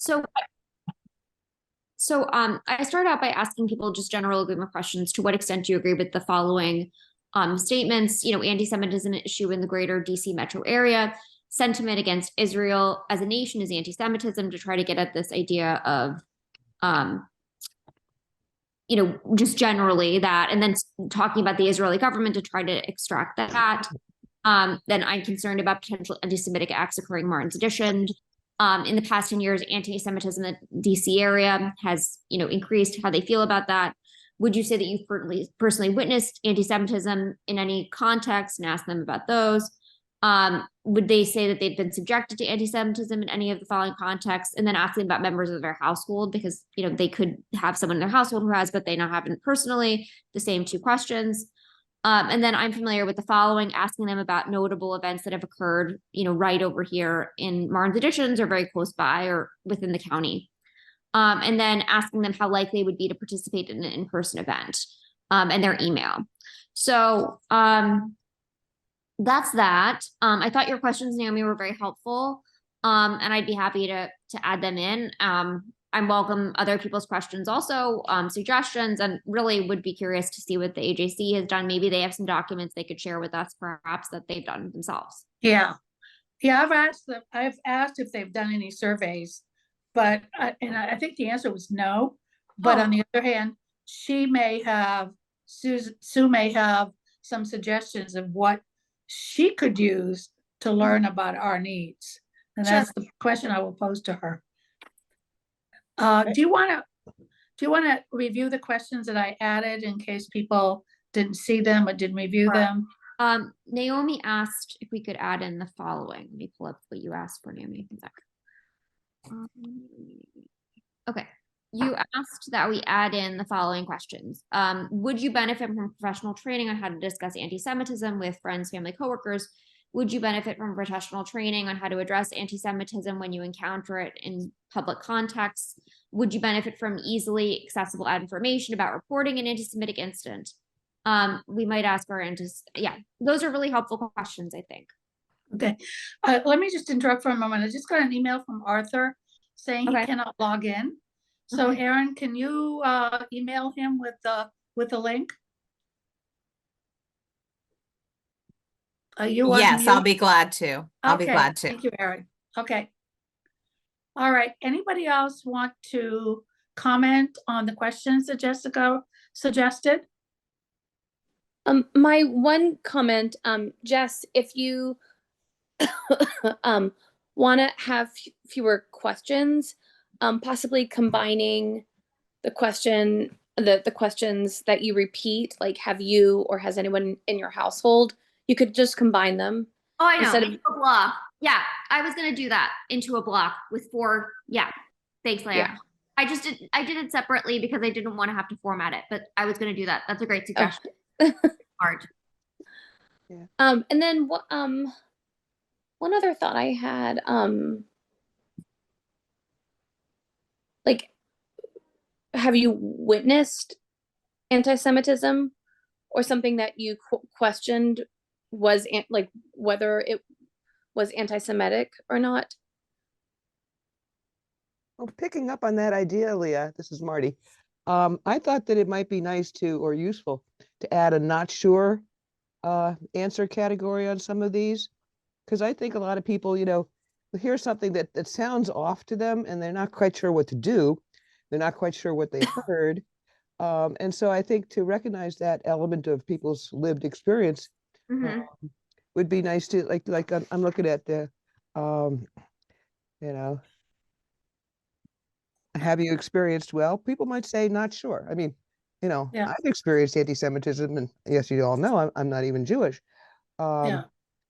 So, so I started out by asking people just general agreement questions. To what extent do you agree with the following statements? Anti-Semitism issue in the greater DC metro area. Sentiment against Israel as a nation is anti-Semitism, to try to get at this idea of, um, just generally that, and then talking about the Israeli government to try to extract that. Then I'm concerned about potential anti-Semitic acts occurring Martin's edition. In the past 10 years, anti-Semitism in the DC area has, increased. How they feel about that? Would you say that you've personally witnessed anti-Semitism in any context, and ask them about those? Would they say that they've been subjected to anti-Semitism in any of the following contexts? And then asking about members of their household, because, they could have someone in their household who has, but they not haven't personally. The same two questions. And then I'm familiar with the following, asking them about notable events that have occurred, right over here in Martin's Additions or very close by or within the county. And then asking them how likely it would be to participate in an in-person event, and their email. So that's that. I thought your questions, Naomi, were very helpful. And I'd be happy to add them in. I welcome other people's questions also, suggestions, and really would be curious to see what the AJC has done. Maybe they have some documents they could share with us, perhaps, that they've done themselves. Yeah. I've asked if they've done any surveys, but I think the answer was no. But on the other hand, Sue may have some suggestions of what she could use to learn about our needs. And that's the question I will pose to her. Do you want to review the questions that I added in case people didn't see them or didn't review them? Naomi asked if we could add in the following. Let me pull up what you asked for, Naomi. Okay. You asked that we add in the following questions. Would you benefit from professional training on how to discuss anti-Semitism with friends, family, coworkers? Would you benefit from professional training on how to address anti-Semitism when you encounter it in public contexts? Would you benefit from easily accessible information about reporting an anti-Semitic incident? We might ask our those are really helpful questions, I think. Okay. Let me just interrupt for a moment. I just got an email from Arthur saying he cannot log in. So Aaron, can you email him with the link? Yes, I'll be glad to. I'll be glad to. Thank you, Aaron. Okay. All right. Anybody else want to comment on the questions that Jessica suggested? My one comment, Jess, if you want to have fewer questions, possibly combining the questions that you repeat, like have you or has anyone in your household, you could just combine them. Oh, I know. Into a block. Yeah, I was gonna do that into a block with 4. Yeah, thanks, Leah. Yeah. I did it separately because I didn't want to have to format it, but I was gonna do that. That's a great suggestion. Hard. Yeah. And then one other thought I had, like, have you witnessed anti-Semitism or something that you questioned was like whether it was anti-Semitic or not? Well, picking up on that idea, Leah, this is Marty. I thought that it might be nice or useful to add a not sure answer category on some of these, because I think a lot of people, hear something that sounds off to them and they're not quite sure what to do. They're not quite sure what they heard. And so I think to recognize that element of people's lived experience would be nice to, like I'm looking at the, have you experienced? Well, people might say not sure. I mean, I've experienced anti-Semitism, and yes, you all know I'm not even Jewish.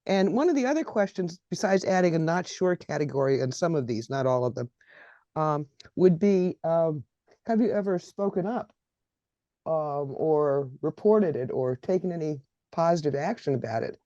And one of the other questions, besides adding a not sure category in some of these, not all of them, would be, have you ever spoken up or reported it or taken any positive action about it?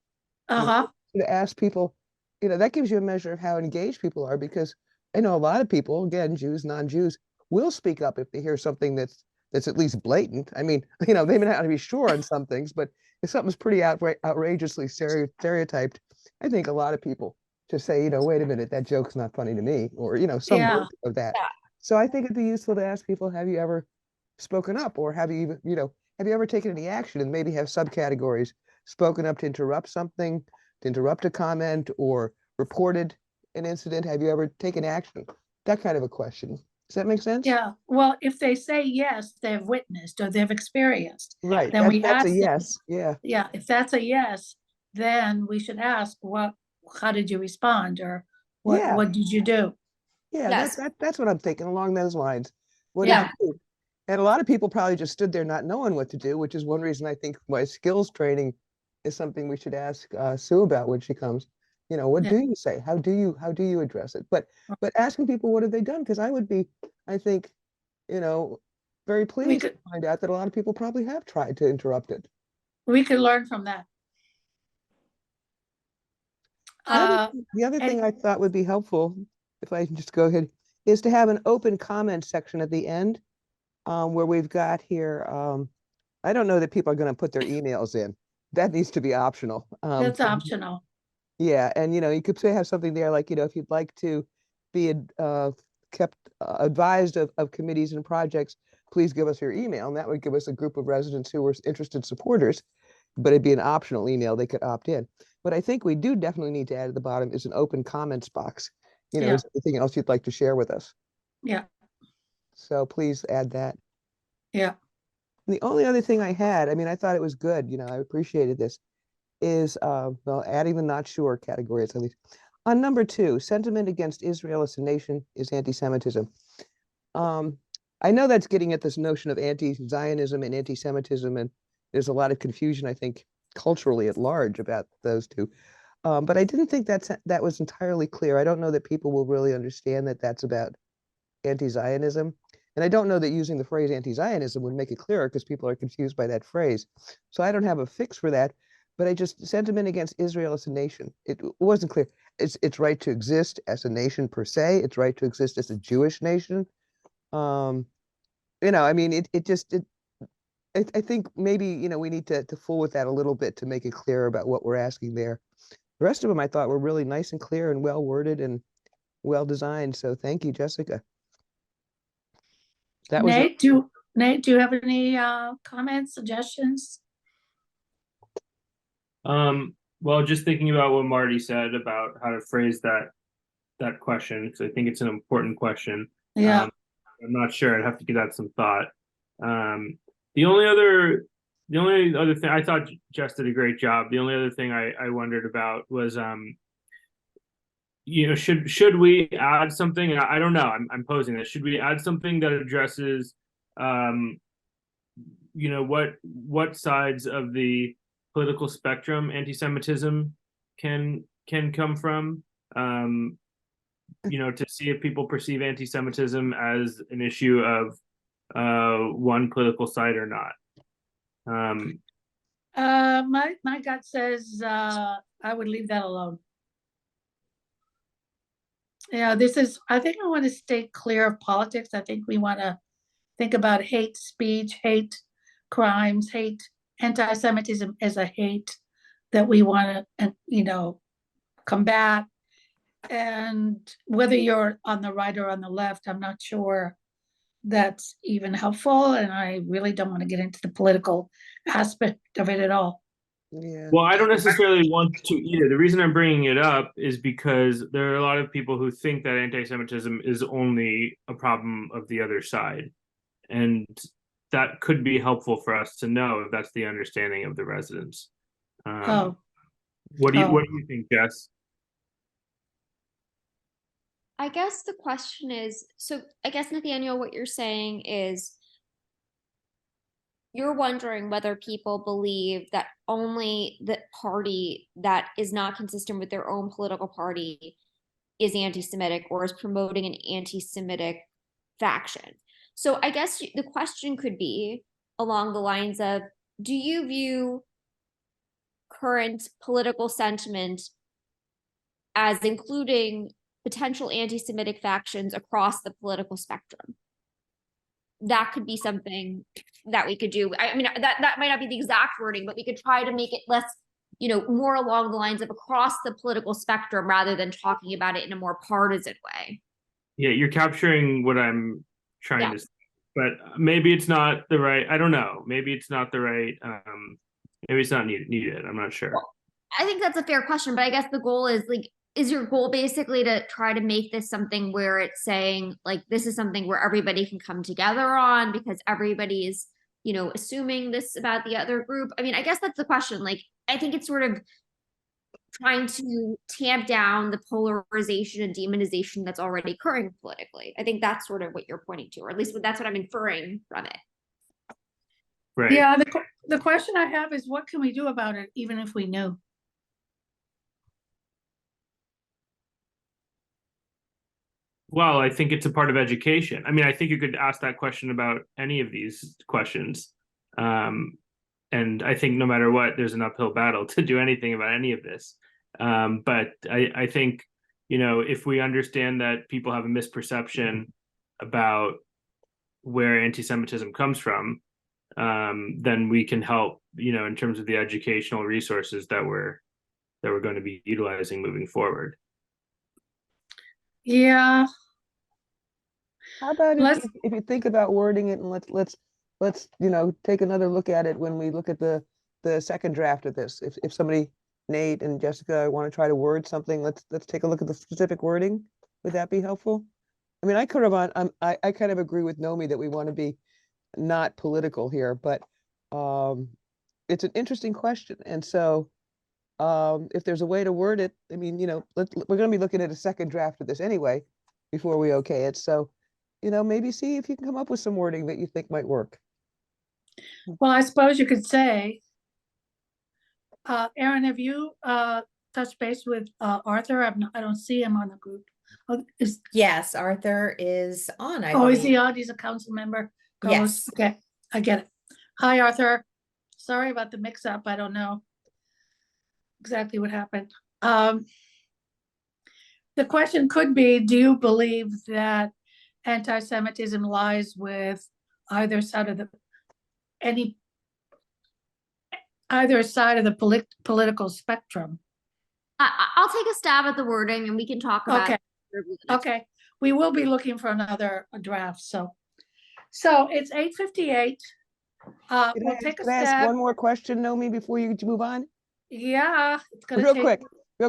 To ask people, that gives you a measure of how engaged people are, because I know a lot of people, again, Jews, non-Jews, will speak up if they hear something that's at least blatant. I mean, they may not be sure on some things, but if something's pretty outrageously stereotyped, I think a lot of people to say, wait a minute, that joke's not funny to me, or, some Yeah. version of that. Yeah. So I think it'd be useful to ask people, have you ever spoken up, or have you even, have you ever taken any action, and maybe have subcategories: spoken up to interrupt something, to interrupt a comment, or reported an incident? Have you ever taken action? That kind of a question. Does that make sense? Yeah, well, if they say yes, they've witnessed or they've experienced, Right. then we That's a ask them, yes. Yeah. yeah, if that's a yes, then we should ask, how did you respond? Or Yeah. what did you do? Yeah, Yes. that's what I'm thinking, along those lines. What Yeah. did you do? And a lot of people probably just stood there not knowing what to do, which is one reason I think my skills training is something we should ask Sue about when she comes. What Yeah. do you say? How do you address it? But asking people, what have they done? Because I would be, I think, very pleased to could- find out that a lot of people probably have tried to interrupt it. We could learn from that. The other and- thing I thought would be helpful, if I can just go ahead, is to have an open comment section at the end, where we've got here, I don't know that people are going to put their emails in. That needs to be optional. That's optional. Yeah, and you could say have something there like, if you'd like to be kept advised of committees and projects, please give us your email, and that would give us a group of residents who were interested supporters, but it'd be an optional email, they could opt in. But I think we do definitely need to add at the bottom is an open comments box. Is there anything else you'd like to share with us? Yeah. So please add that. Yeah. The only other thing I had, I thought it was good, I appreciated this, is, well, adding the not sure categories at least. On number 2, sentiment against Israel as a nation is anti-Semitism. I know that's getting at this notion of anti-Zionism and anti-Semitism, and there's a lot of confusion, I think, culturally at large about those two. But I didn't think that was entirely clear. I don't know that people will really understand that that's about anti-Zionism. And I don't know that using the phrase anti-Zionism would make it clearer, because people are confused by that phrase. So I don't have a fix for that, but sentiment against Israel as a nation. It wasn't clear. It's right to exist as a nation per se. It's right to exist as a Jewish nation. I think maybe, we need to fool with that a little bit to make it clear about what we're asking there. The rest of them I thought were really nice and clear and well worded and well designed. So thank you, Jessica. That was Nate, do you have any comments, suggestions? Well, just thinking about what Marty said about how to phrase that question, because I think it's an important question. Yeah. I'm not sure. I'd have to give that some thought. The only other thing, I thought Jess did a great job. The only other thing I wondered about was, should we add something? I don't know. I'm posing this. Should we add something that addresses, what sides of the political spectrum anti-Semitism can come from? To see if people perceive anti-Semitism as an issue of one political side or not. My gut says I would leave that alone. Yeah, I think I want to stay clear of politics. I think we want to think about hate speech, hate crimes, hate anti-Semitism as a hate that we want to, combat. And whether you're on the right or on the left, I'm not sure that's even helpful. And I really don't want to get into the political aspect of it at all. Yeah. Well, I don't necessarily want to either. The reason I'm bringing it up is because there are a lot of people who think that anti-Semitism is only a problem of the other side. And that could be helpful for us to know if that's the understanding of the residents. What do you think, Jess? I guess the question is, so I guess, Nathaniel, what you're saying is you're wondering whether people believe that only the party that is not consistent with their own political party is anti-Semitic or is promoting an anti-Semitic faction. So I guess the question could be along the lines of, do you view current political sentiment as including potential anti-Semitic factions across the political spectrum? That could be something that we could do. I mean, that might not be the exact wording, but we could try to make it less you know, more along the lines of across the political spectrum rather than talking about it in a more partisan way. Yeah, you're capturing what I'm trying Yeah. to say, but maybe it's not the right, I don't know. Maybe it's not the right, maybe it's not needed. I'm not sure. Well, I think that's a fair question, but I guess the goal is like, is your goal basically to try to make this something where it's saying like, this is something where everybody can come together on because everybody's, you know, assuming this about the other group? I mean, I guess that's the question. Like, I think it's sort of trying to tamp down the polarization and demonization that's already occurring politically. I think that's sort of what you're pointing to, or at least that's what I'm inferring from it. Right. Yeah, the question I have is what can we do about it, even if we knew? Well, I think it's a part of education. I mean, I think you could ask that question about any of these questions. And I think no matter what, there's an uphill battle to do anything about any of this. But I think, you know, if we understand that people have a misperception about where anti-Semitism comes from, then we can help, you know, in terms of the educational resources that we're going to be utilizing moving forward. Yeah, How about Let's- if you think about wording it and let's, you know, take another look at it when we look at the second draft of this. If somebody, Nate and Jessica, want to try to word something, let's take a look at the specific wording. Would that be helpful? I mean, I kind of agree with Nomi that we want to be not political here, but it's an interesting question. And so if there's a way to word it, I mean, you know, we're going to be looking at a second draft of this anyway before we okay it. So, you know, maybe see if you can come up with some wording that you think might work. well, I suppose you could say, Aaron, have you touched base with Arthur? I don't see him on the group. Oh, Yes, Arthur is on, I is he believe. on? He's a council member? Yes. Okay, I get it. Hi, Arthur. Sorry about the mix-up. I don't know exactly what happened. The question could be, do you believe that anti-Semitism lies with either side of the political spectrum? I'll take a stab at the wording and we can talk about Okay. it. Okay, we will be looking for another draft, so it's 8:58. We'll take a Can I ask stab. one more question, Nomi, before you move on? Yeah, it's gonna Real take.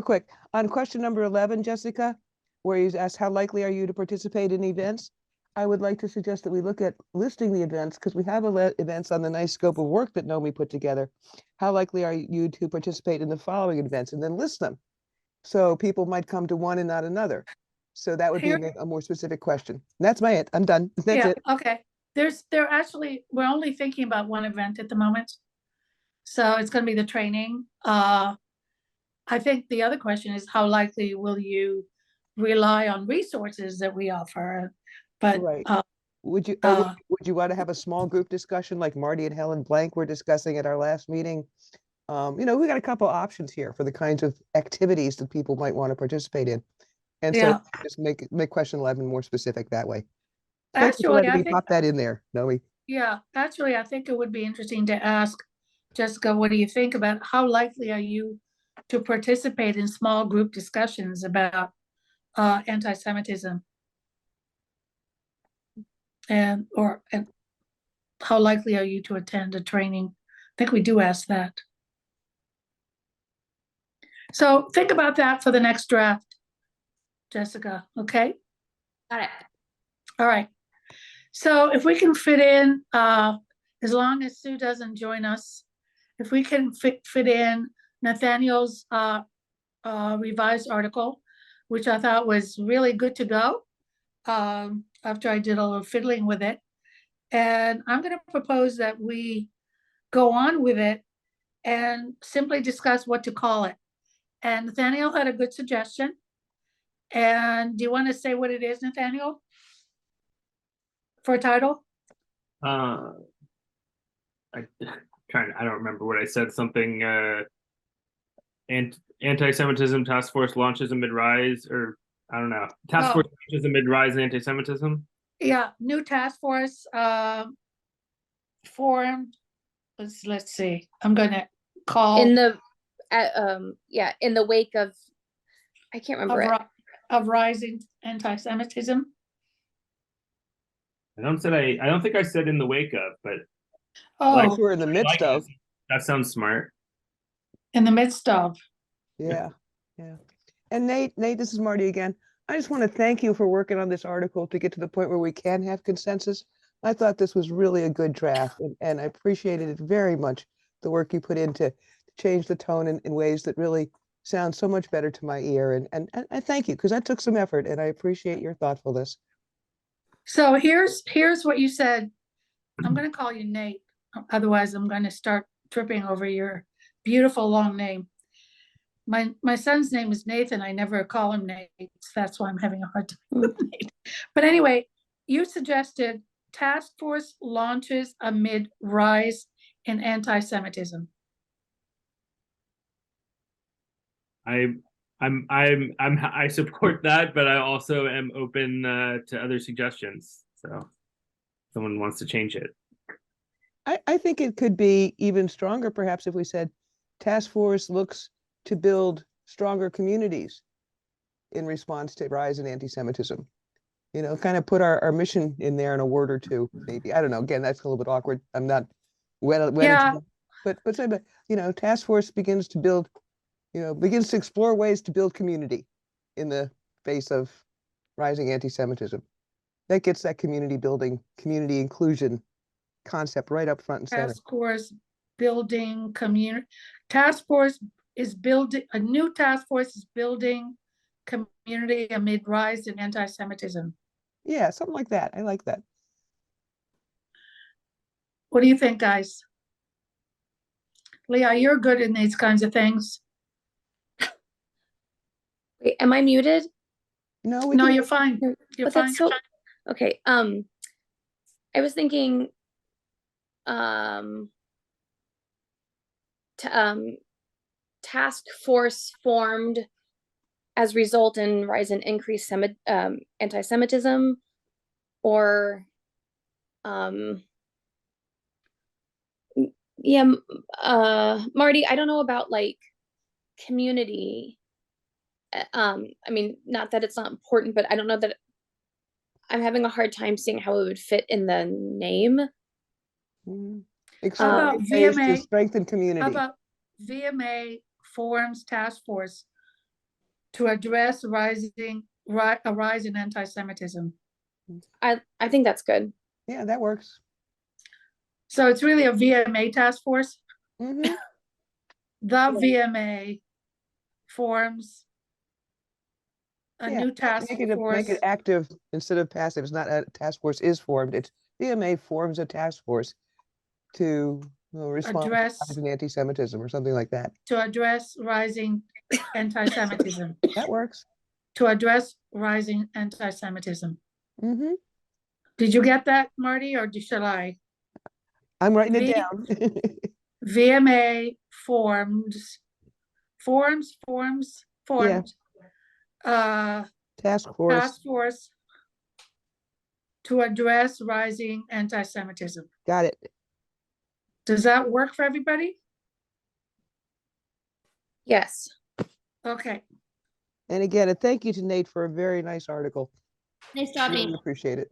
quick. On question number 11, Jessica, where you asked how likely are you to participate in events? I would like to suggest that we look at listing the events because we have events on the nice scope of work that Nomi put together. How likely are you to participate in the following events and then list them? So people might come to one and not another. So that would be a more specific question. That's it. I'm done. That's Yeah, it. okay. We're only thinking about one event at the moment. So it's gonna be the training. I think the other question is how likely will you rely on resources that we offer? But Right. Would you want to have a small group discussion like Marty and Helen Blank were discussing at our last meeting? You know, we got a couple options here for the kinds of activities that people might want to participate in. And so just make question 11 more specific that way. Thank you for actually, letting I me think, pop that in there, Noe. yeah, actually, I think it would be interesting to ask Jessica, what do you think about how likely are you to participate in small group discussions about anti-Semitism? And how likely are you to attend a training? I think we do ask that. So think about that for the next draft, Jessica, okay? Got it. All right. So if we can fit in, as long as Sue doesn't join us, if we can fit in Nathaniel's revised article, which I thought was really good to go, after I did a little fiddling with it. And I'm going to propose that we go on with it and simply discuss what to call it. And Nathaniel had a good suggestion. And do you want to say what it is, Nathaniel? For a title? I don't remember what I said. Something anti-Semitism task force launches amid rise, or I don't know. Task force launches amid rise in anti-Semitism. Yeah, new task force formed. Let's see. I'm gonna call In the yeah, in the wake of, I can't remember it. Of rising anti-Semitism. I don't think I said in the wake of, but Like Oh, we're in the midst of, that sounds smart. in the midst of. yeah, yeah. And Nate, this is Marty again. I just want to thank you for working on this article to get to the point where we can have consensus. I thought this was really a good draft, and I appreciated it very much, the work you put in to change the tone in ways that really sound so much better to my ear. And I thank you, because that took some effort, and I appreciate your thoughtfulness. So here's what you said. I'm going to call you Nate. Otherwise, I'm going to start tripping over your beautiful long name. My son's name is Nathan. I never call him Nate. That's why I'm having a hard time with Nate. But anyway, you suggested task force launches amid rise in anti-Semitism. I support that, but I also am open to other suggestions. So someone wants to change it. I think it could be even stronger, perhaps, if we said task force looks to build stronger communities in response to rise in anti-Semitism. You know, kind of put our mission in there in a word or two, maybe. I don't know. Again, that's a little bit awkward. I'm not Yeah. but you know, task force begins to build, you know, begins to explore ways to build community in the face of rising anti-Semitism. That gets that community building, community inclusion concept right up front and center. Task force building community. Task force is building, a new task force is building community amid rise in anti-Semitism. Yeah, something like that. I like that. What do you think, guys? Leah, you're good in these kinds of things. Wait, am I muted? No, No, you're fine. You're But fine. that's so, okay. I was thinking, task force formed as result in rise in increased anti-Semitism, or yeah, Marty, I don't know about like community. I mean, not that it's not important, but I don't know that I'm having a hard time seeing how it would fit in the name. How about Ways to VMA? strengthen community. How about VMA forms task force to address a rise in anti-Semitism? I think that's good. Yeah, that works. So it's really a VMA task force. Mm-hmm. The VMA forms a new task force. Make it active instead of passive. It's not a task force is formed. It's VMA forms a task force to respond Address- to anti-Semitism or something like that. To address rising anti-Semitism. That works. To address rising anti-Semitism. Mm-hmm. Did you get that, Marty, or shall I? I'm writing it down. VMA forms. Task force. Task force to address rising anti-Semitism. Got it. Does that work for everybody? Yes. Okay. And again, a thank you to Nate for a very nice article. Nice job, Nate. Really appreciate it.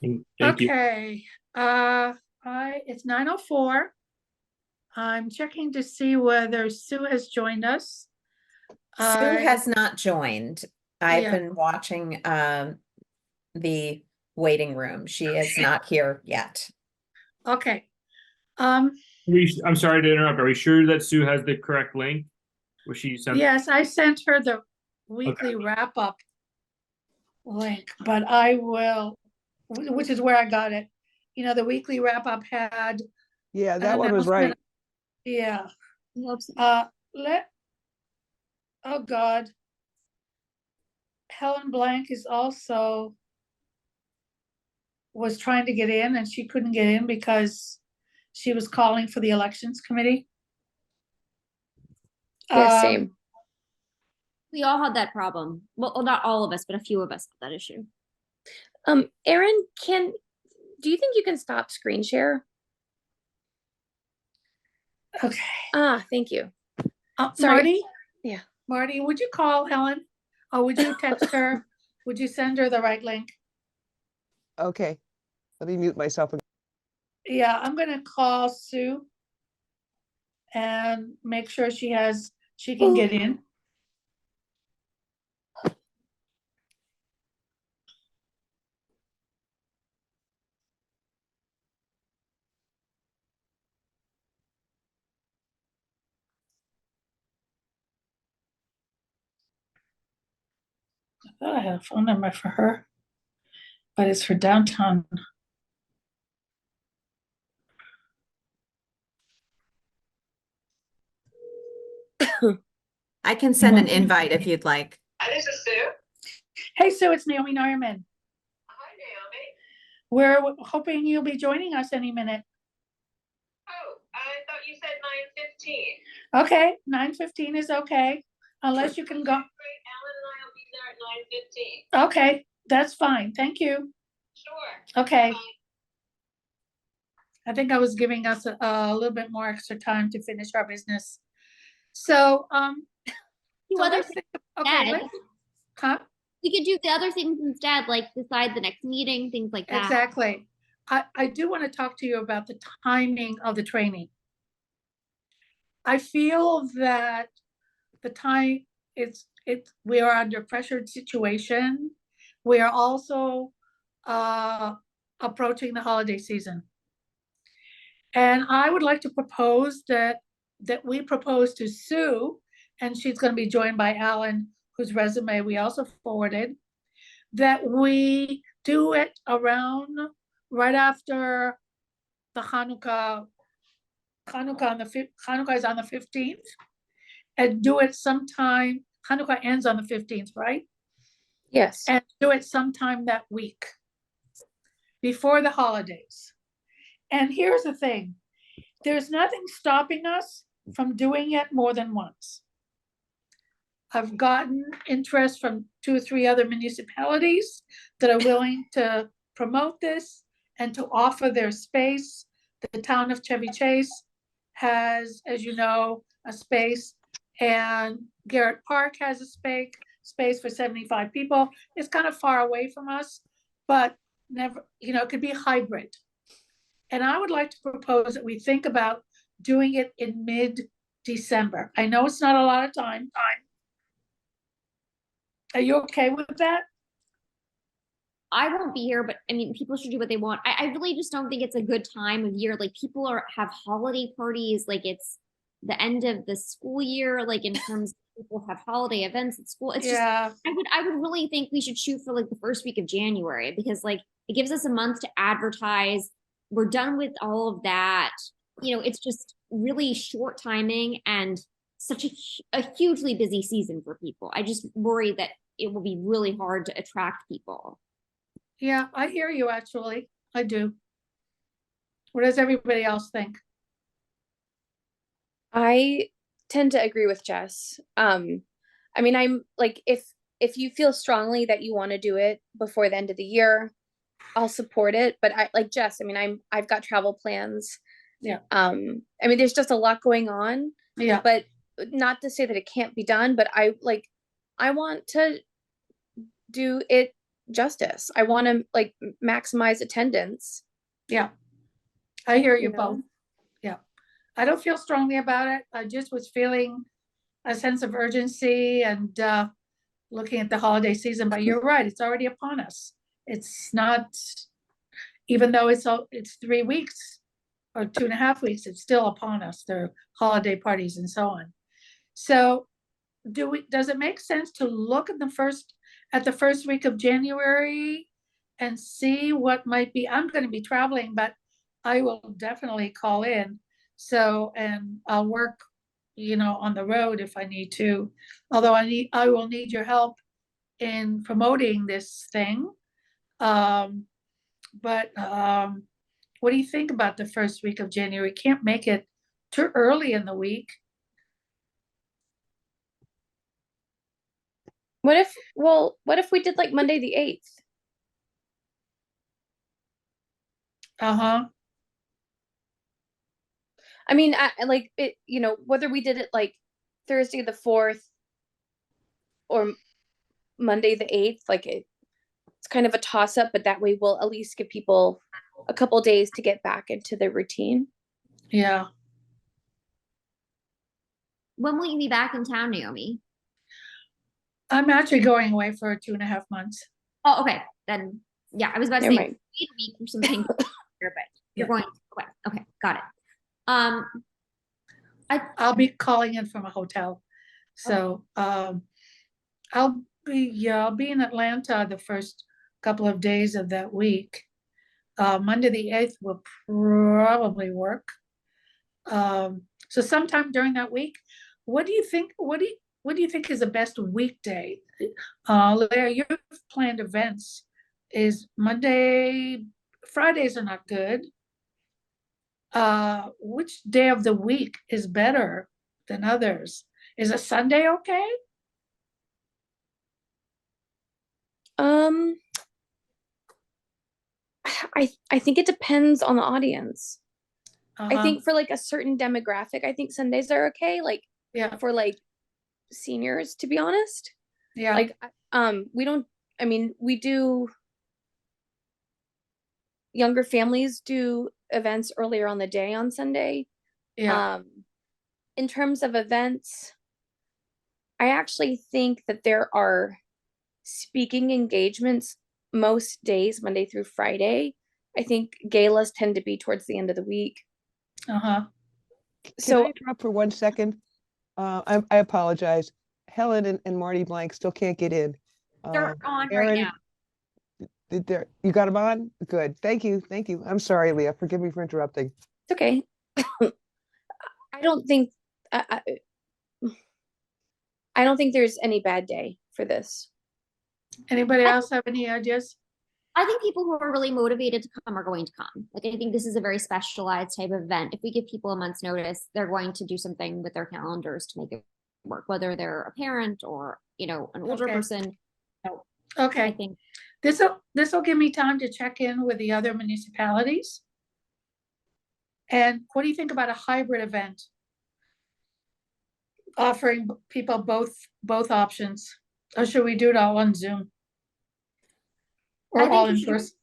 Thank you. Okay. It's 9:04. I'm checking to see whether Sue has joined us. Sue has not joined. I've Yeah. been watching the waiting room. She is not here yet. Okay. I'm sorry to interrupt. Are we sure that Sue has the correct link? Was she sent? Yes, I sent her the weekly wrap-up link, but I will, which is where I got it. You know, the weekly wrap-up had. Yeah, that one was right. Yeah. Oops. Oh God. Helen Blank is also was trying to get in and she couldn't get in because she was calling for the elections committee. Yeah, same. We all had that problem. Well, not all of us, but a few of us had that issue. Erin, do you think you can stop screen share? Okay. Thank you. Sorry. Marty? Yeah. Marty, would you call Helen? Or would you text her? Would you send her the right link? Okay, let me mute myself. Yeah, I'm gonna call Sue and make sure she can get in. I thought I had a phone number for her, but it's for downtown. I can send an invite if you'd like. This is Sue. Hey, Sue, it's Naomi Neuerman. Hi, Naomi. We're hoping you'll be joining us any minute. Oh, I thought you said 9:15. Okay, 9:15 is okay, unless you can go. Great, Alan and I will be there at 9:15. Okay, that's fine. Thank you. Sure. Okay. Bye. I think I was giving us a little bit more extra time to finish our business. So, Do so other let's things think- okay, instead. huh? We could do the other things instead, like decide the next meeting, things like that. Exactly. I do want to talk to you about the timing of the training. I feel that the time we are under pressured situation. We are also approaching the holiday season. And I would like to propose that we propose to Sue, and she's going to be joined by Alan, whose resume we also forwarded, that we do it around right after the Hanukkah. Hanukkah is on the 15th, and do it sometime. Hanukkah ends on the 15th, right? Yes. And do it sometime that week before the holidays. And here's the thing, there's nothing stopping us from doing it more than once. I've gotten interest from 2 or 3 other municipalities that are willing to promote this and to offer their space. The town of Chevy Chase has, as you know, a space, and Garrett Park has a space for 75 people. It's kind of far away from us, but never, it could be hybrid. And I would like to propose that we think about doing it in mid-December. I know it's not a lot of time. Are you okay with that? I won't be here, but I mean, people should do what they want. I really just don't think it's a good time of year. Like people have holiday parties, like it's the end of the school year, like in terms of people have holiday events at school. It's just, I would really think we should shoot for like the first week of January, because like it gives us a month to advertise. We're done with all of that. It's just really short timing and such a hugely busy season for people. I just worry that it will be really hard to attract people. Yeah, I hear you, actually. I do. What does everybody else think? I tend to agree with Jess. I mean, I'm like, if you feel strongly that you want to do it before the end of the year, I'll support it. But I like Jess, I mean, I've got travel plans. Yeah. I mean, there's just a lot going on. Yeah. But not to say that it can't be done, but I want to do it justice. I want to like maximize attendance. Yeah. I hear you You know? both. Yeah. I don't feel strongly about it. I just was feeling a sense of urgency and looking at the holiday season, but you're right, it's already upon us. It's not, even though it's 3 weeks or 2.5 weeks, it's still upon us. There are holiday parties and so on. So does it make sense to look at the first week of January and see what might be? I'm going to be traveling, but I will definitely call in. So, and I'll work, on the road if I need to, although I will need your help in promoting this thing. But what do you think about the first week of January? Can't make it too early in the week. What if we did like Monday the 8th? Uh-huh. I mean, I like it, whether we did it like Thursday the 4th or Monday the 8th. Like it's kind of a toss up, but that way we'll at least give people a couple days to get back into their routine. Yeah. When will you be back in town, Naomi? I'm actually going away for 2.5 months. Oh, okay. Then, yeah, I was about to Never say, mind. wait a week or something, here, but you're Yeah. going, okay, got it. I'll be calling in from a hotel. So, I'll be in Atlanta the first couple of days of that week. Monday the 8th will probably work. So sometime during that week, what do you think is the best weekday? Larry, you've planned events. Is Fridays are not good. Which day of the week is better than others? Is a Sunday okay? I think it depends on the audience. I Uh-huh. think for like a certain demographic, I think Sundays are okay. Like Yeah, for like seniors, to be honest. yeah, Like we don't, I mean, we do, younger families do events earlier on the day on Sunday. yeah. In terms of events, I actually think that there are speaking engagements most days, Monday through Friday. I think galas tend to be towards the end of the week. Uh-huh. Can So I interrupt for 1 second? I apologize. Helen and Marty Blank still can't get in. they're on right Aaron, now. you got them on? Good. Thank you. Thank you. I'm sorry, Leah. Forgive me for interrupting. it's okay. I don't think I don't think there's any bad day for this. Anybody else have any ideas? I think people who are really motivated to come are going to come. Like, I think this is a very specialized type of event. If we give people a month's notice, they're going to do something with their calendars to make it work, whether they're a parent or, an older Okay. person. So I Okay, think, this'll give me time to check in with the other municipalities. And what do you think about a hybrid event? Offering people both options, or should we do it all on Zoom? I Or think all you in should- person?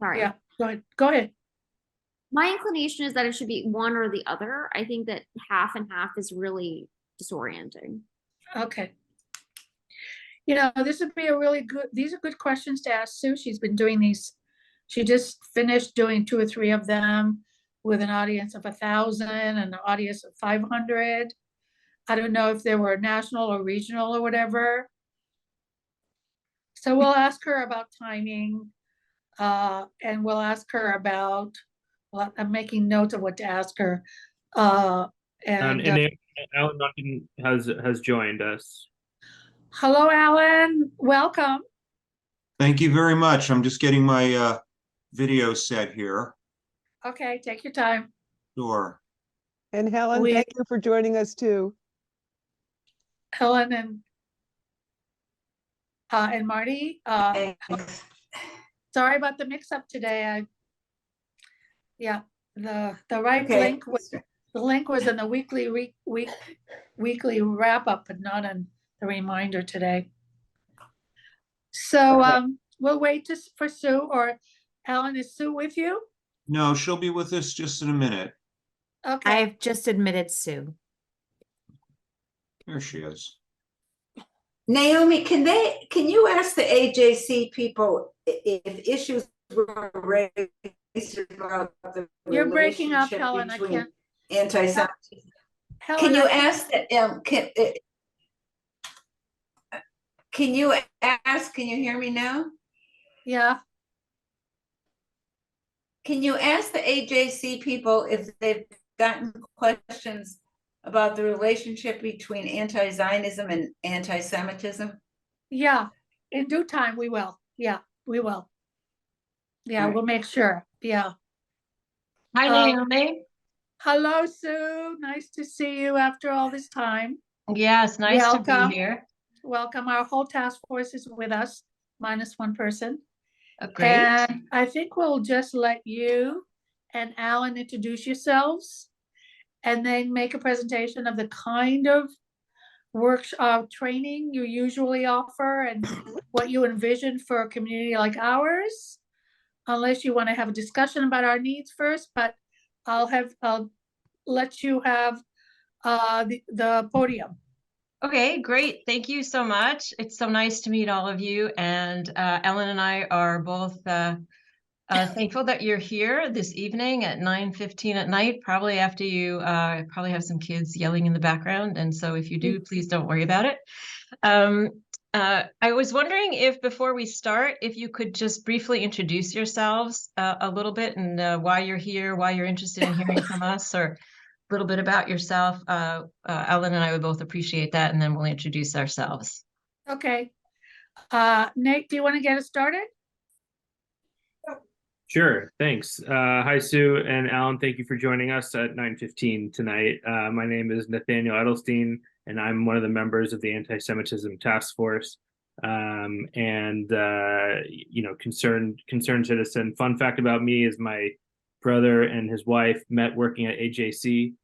sorry. Yeah, go ahead. My inclination is that it should be one or the other. I think that half and half is really disorienting. Okay. This would be these are good questions to ask Sue. She's been doing these. She just finished doing 2 or 3 of them with an audience of 1,000 and an audience of 500. I don't know if they were national or regional or whatever. So we'll ask her about timing, and we'll ask her about, well, I'm making notes of what to ask her. And Alan Duncan has joined us. Hello, Alan, welcome. Thank you very much. I'm just getting my video set here. Okay, take your time. Sure. And Helen, We- thank you for joining us too. Helen and Marty, sorry about the mix-up today. The right link was in the weekly wrap-up, but not in the reminder today. So we'll wait for Sue, or Alan, is Sue with you? No, she'll be with us just in a minute. Okay, I've just admitted Sue. Here she is. Naomi, can you ask the AJC people if issues were raised about the you're breaking up, relationship Helen, I between can't. anti-Semitism? Helen, Can you I can't- ask that, can you hear me now? Yeah, Can you ask the AJC people if they've gotten questions about the relationship between anti-Zionism and anti-Semitism? yeah, in due time, we will. Yeah, we will. Yeah, Alright. we'll make sure. Yeah. Hi, Um, Naomi. Hello, Sue. Nice to see you after all this time. Yes, nice to welcome. be here. Welcome. Our whole task force is with us, minus one person. Great. And I think we'll just let you and Alan introduce yourselves. and then make a presentation of the kind of workshop training you usually offer and what you envision for a community like ours. Unless you want to have a discussion about our needs first, but I'll let you have the podium. Okay, great. Thank you so much. It's so nice to meet all of you. And Ellen and I are both thankful that you're here this evening at 9:15 at night, probably after you probably have some kids yelling in the background. And so if you do, please don't worry about it. I was wondering if before we start, if you could just briefly introduce yourselves a little bit and why you're here, why you're interested in hearing from us, or a little bit about yourself. Ellen and I would both appreciate that, and then we'll introduce ourselves. Okay. Nate, do you want to get us started? Sure, thanks. Hi, Sue and Alan. Thank you for joining us at 9:15 tonight. My name is Nathaniel Edelstein, and I'm one of the members of the Anti-Semitism Task Force. Concerned citizen. Fun fact about me is my brother and his wife met working at AJC.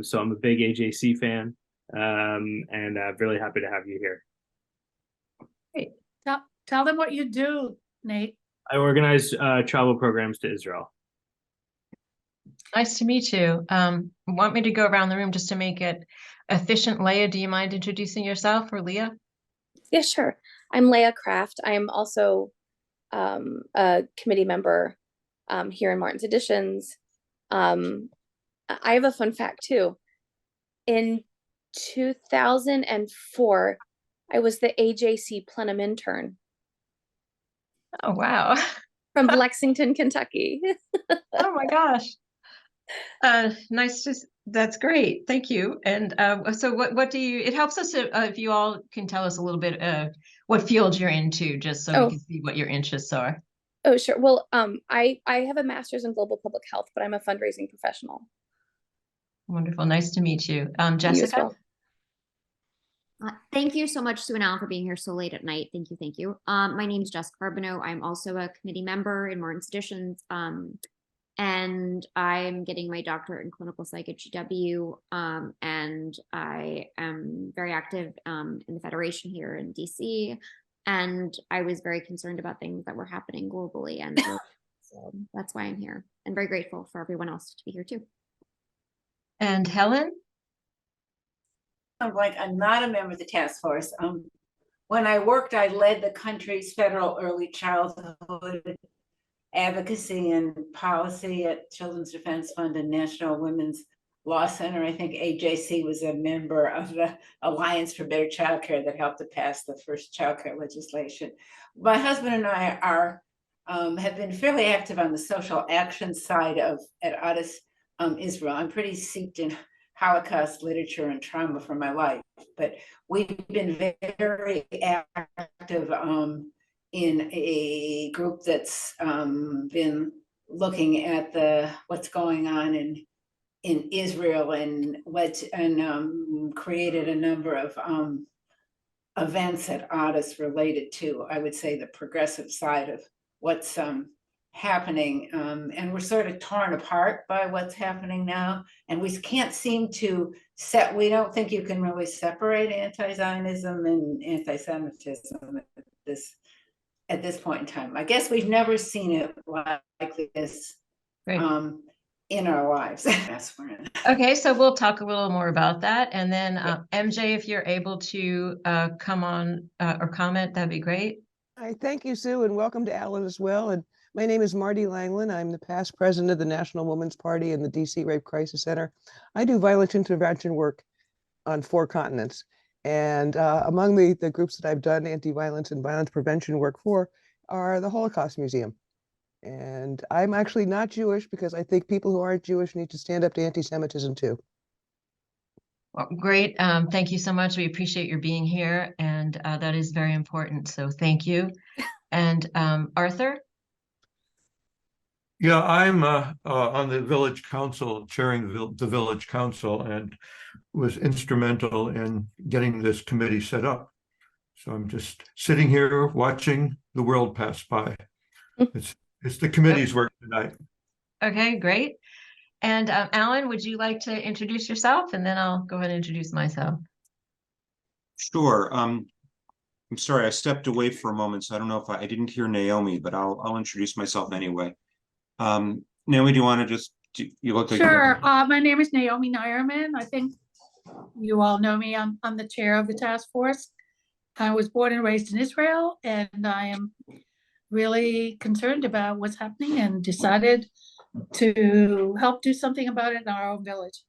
So I'm a big AJC fan, and I'm really happy to have you here. Great. Tell them what you do, Nate. I organize travel programs to Israel. Nice to meet you. Want me to go around the room just to make it efficient? Leah, do you mind introducing yourself, or Leah? Yeah, sure. I'm Leah Kraft. I'm also a committee member here in Martin's Editions. I have a fun fact too. In 2004, I was the AJC plenum intern. Oh, wow. From Lexington, Kentucky. Oh my gosh. That's great. Thank you. And so what do you, it helps us if you all can tell us a little bit what field you're into, just so we can see what your interests are. Oh, sure. Well, I have a master's in global public health, but I'm a fundraising professional. Wonderful. Nice to meet you. Jessica? You as well. Thank you so much, Sue and Alan, for being here so late at night. Thank you, thank you. My name is Jess Carbonneau. I'm also a committee member in Martin's Editions, and I'm getting my doctorate in clinical psych at GW, and I am very active in the Federation here in DC, and I was very concerned about things that were happening globally, and so that's why I'm here, and very grateful for everyone else to be here too. And Helen? I'm not a member of the task force. When I worked, I led the country's federal early childhood advocacy and policy at Children's Defense Fund and National Women's Law Center. I think AJC was a member of the Alliance for Better Childcare that helped to pass the first childcare legislation. My husband and I have been fairly active on the social action side at Addis, Israel. I'm pretty steeped in Holocaust literature and trauma for my life, but we've been very active in a group that's been looking at what's going on in Israel and created a number of events at Addis related to, I would say, the progressive side of what's happening, and we're sort of torn apart by what's happening now, and we can't seem to we don't think you can really separate anti-Zionism and anti-Semitism at this point in time. I guess we've never seen it like this in our lives. Okay, so we'll talk a little more about that, and then MJ, if you're able to come on or comment, that'd be great. Hi, thank you, Sue, and welcome to Alan as well. And my name is Marty Langland. I'm the past president of the National Women's Party and the DC Rape Crisis Center. I do violence intervention work on 4 continents. And among the groups that I've done anti-violence and violence prevention work for are the Holocaust Museum. And I'm actually not Jewish because I think people who aren't Jewish need to stand up to anti-Semitism too. Well, great. Thank you so much. We appreciate your being here, and that is very important. So thank you. And Arthur? Yeah, I'm on the village council, chairing the village council, and was instrumental in getting this committee set up. So I'm just sitting here watching the world pass by. It's the committee's work tonight. Okay, great. And Alan, would you like to introduce yourself? And then I'll go ahead and introduce myself. Sure. I'm sorry, I stepped away for a moment, so I don't know if I didn't hear Naomi, but I'll introduce myself anyway. Naomi, do you want to you look like Sure. My name is Naomi Nyerman. I think you all know me. I'm the chair of the task force. I was born and raised in Israel, and I am really concerned about what's happening and decided to help do something about it in our own village.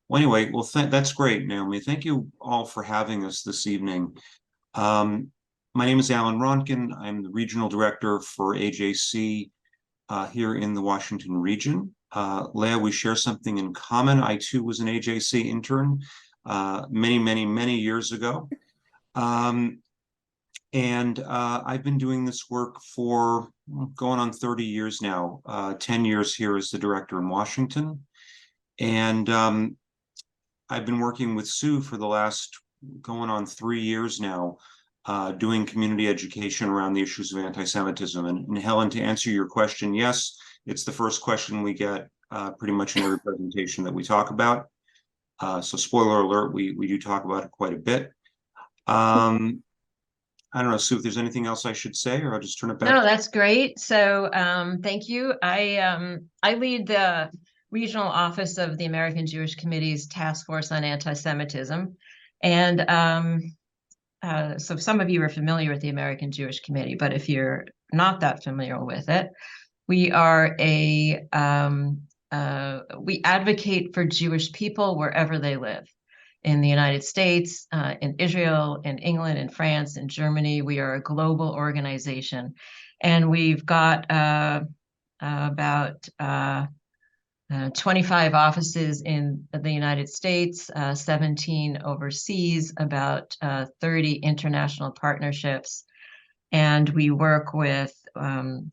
Well, anyway, well, that's great, Naomi. Thank you all for having us this evening. My name is Alan Ronkin. I'm the regional director for AJC here in the Washington region. Leah, we share something in common. I too was an AJC intern many years ago. And I've been doing this work for going on 30 years now, 10 years here as the director in Washington. And I've been working with Sue for the last going on 3 years now, doing community education around the issues of anti-Semitism. And Helen, to answer your question, yes, it's the first question we get pretty much in every presentation that we talk about. So spoiler alert, we do talk about it quite a bit. I don't know, Sue, if there's anything else I should say, or I'll just turn it back. No, that's great. So thank you. I lead the regional office of the American Jewish Committee's Task Force on Anti-Semitism. And so some of you are familiar with the American Jewish Committee, but if you're not that familiar with it, we are we advocate for Jewish people wherever they live. In the United States, in Israel, in England, in France, in Germany. We are a global organization. And we've got about 25 offices in the United States, 17 overseas, about 30 international partnerships. And we work with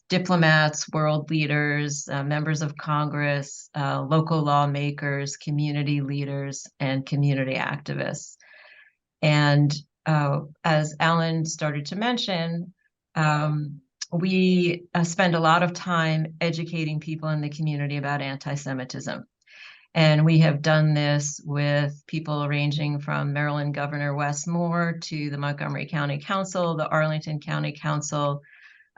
diplomats, world leaders, members of Congress, local lawmakers, community leaders, and community activists. And as Alan started to mention, we spend a lot of time educating people in the community about anti-Semitism. And we have done this with people ranging from Maryland Governor Wes Moore to the Montgomery County Council, the Arlington County Council,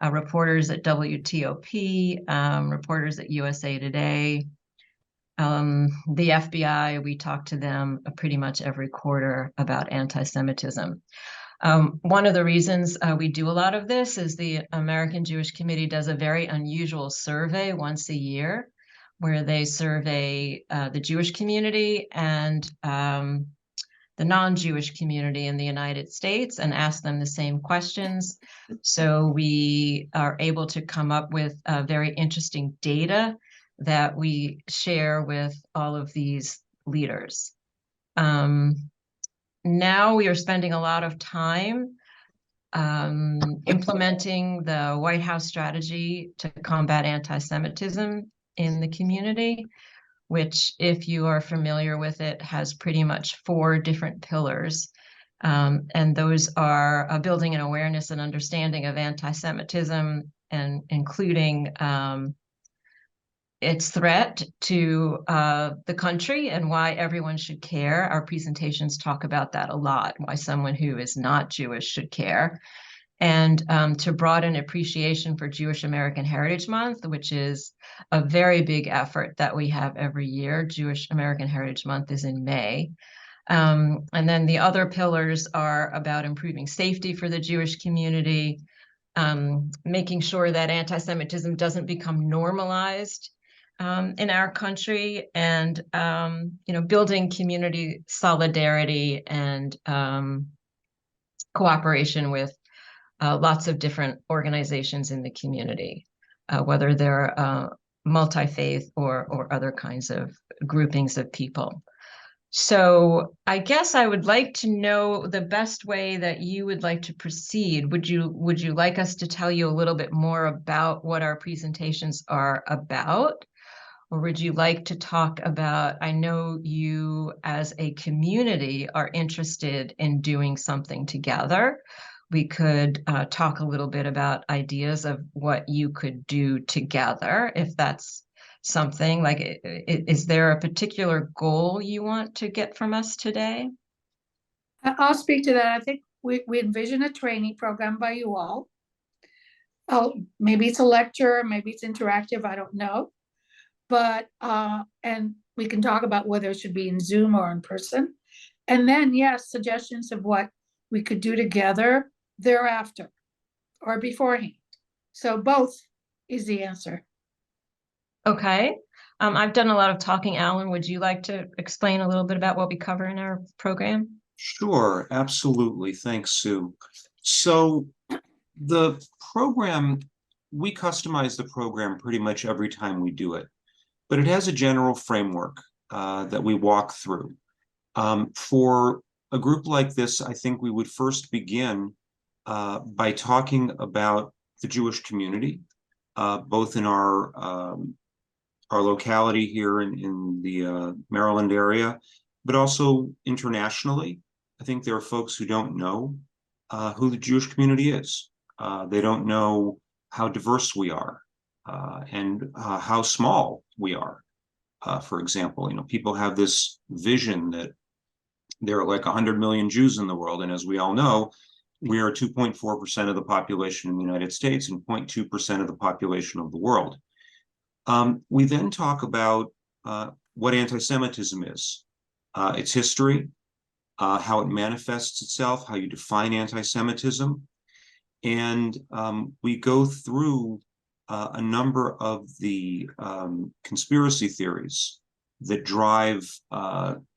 reporters at WTOP, reporters at USA Today, the FBI. We talk to them pretty much every quarter about anti-Semitism. One of the reasons we do a lot of this is the American Jewish Committee does a very unusual survey once a year, where they survey the Jewish community and the non-Jewish community in the United States and ask them the same questions. So we are able to come up with very interesting data that we share with all of these leaders. Now we are spending a lot of time implementing the White House strategy to combat anti-Semitism in the community, which, if you are familiar with it, has pretty much 4 different pillars. And those are building an awareness and understanding of anti-Semitism, and including its threat to the country and why everyone should care. Our presentations talk about that a lot, why someone who is not Jewish should care. And to broaden appreciation for Jewish American Heritage Month, which is a very big effort that we have every year. Jewish American Heritage Month is in May. And then the other pillars are about improving safety for the Jewish community, making sure that anti-Semitism doesn't become normalized in our country, and building community solidarity and cooperation with lots of different organizations in the community, whether they're multi-faith or other kinds of groupings of people. So I guess I would like to know the best way that you would like to proceed. Would you like us to tell you a little bit more about what our presentations are about? Or would you like to talk about, I know you as a community are interested in doing something together. We could talk a little bit about ideas of what you could do together, if that's something? Like, is there a particular goal you want to get from us today? I'll speak to that. I think we envision a training program by you all. Oh, maybe it's a lecture, maybe it's interactive, I don't know. But, and we can talk about whether it should be in Zoom or in person. And then, yes, suggestions of what we could do together thereafter or beforehand. So both is the answer. Okay. I've done a lot of talking. Alan, would you like to explain a little bit about what we cover in our program? Sure, absolutely. Thanks, Sue. So the program, we customize the program pretty much every time we do it, but it has a general framework that we walk through. For a group like this, I think we would first begin by talking about the Jewish community, both in our locality here in the Maryland area, but also internationally. I think there are folks who don't know who the Jewish community is. They don't know how diverse we are and how small we are. For example, people have this vision that there are like 100 million Jews in the world, and as we all know, we are 2.4% of the population in the United States and 0.2% of the population of the world. We then talk about what anti-Semitism is, its history, how it manifests itself, how you define anti-Semitism. And we go through a number of the conspiracy theories that drive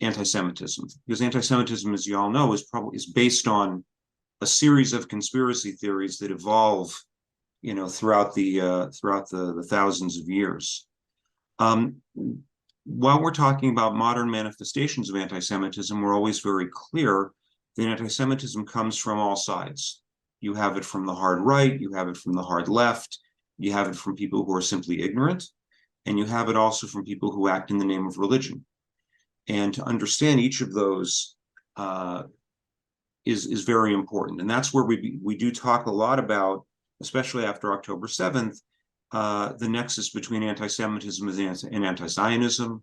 anti-Semitism, because anti-Semitism, as you all know, is based on a series of conspiracy theories that evolve, throughout the thousands of years. While we're talking about modern manifestations of anti-Semitism, we're always very clear that anti-Semitism comes from all sides. You have it from the hard right, you have it from the hard left, you have it from people who are simply ignorant, and you have it also from people who act in the name of religion. And to understand each of those is very important. And that's where we do talk a lot about, especially after October 7th, the nexus between anti-Semitism and anti-Zionism,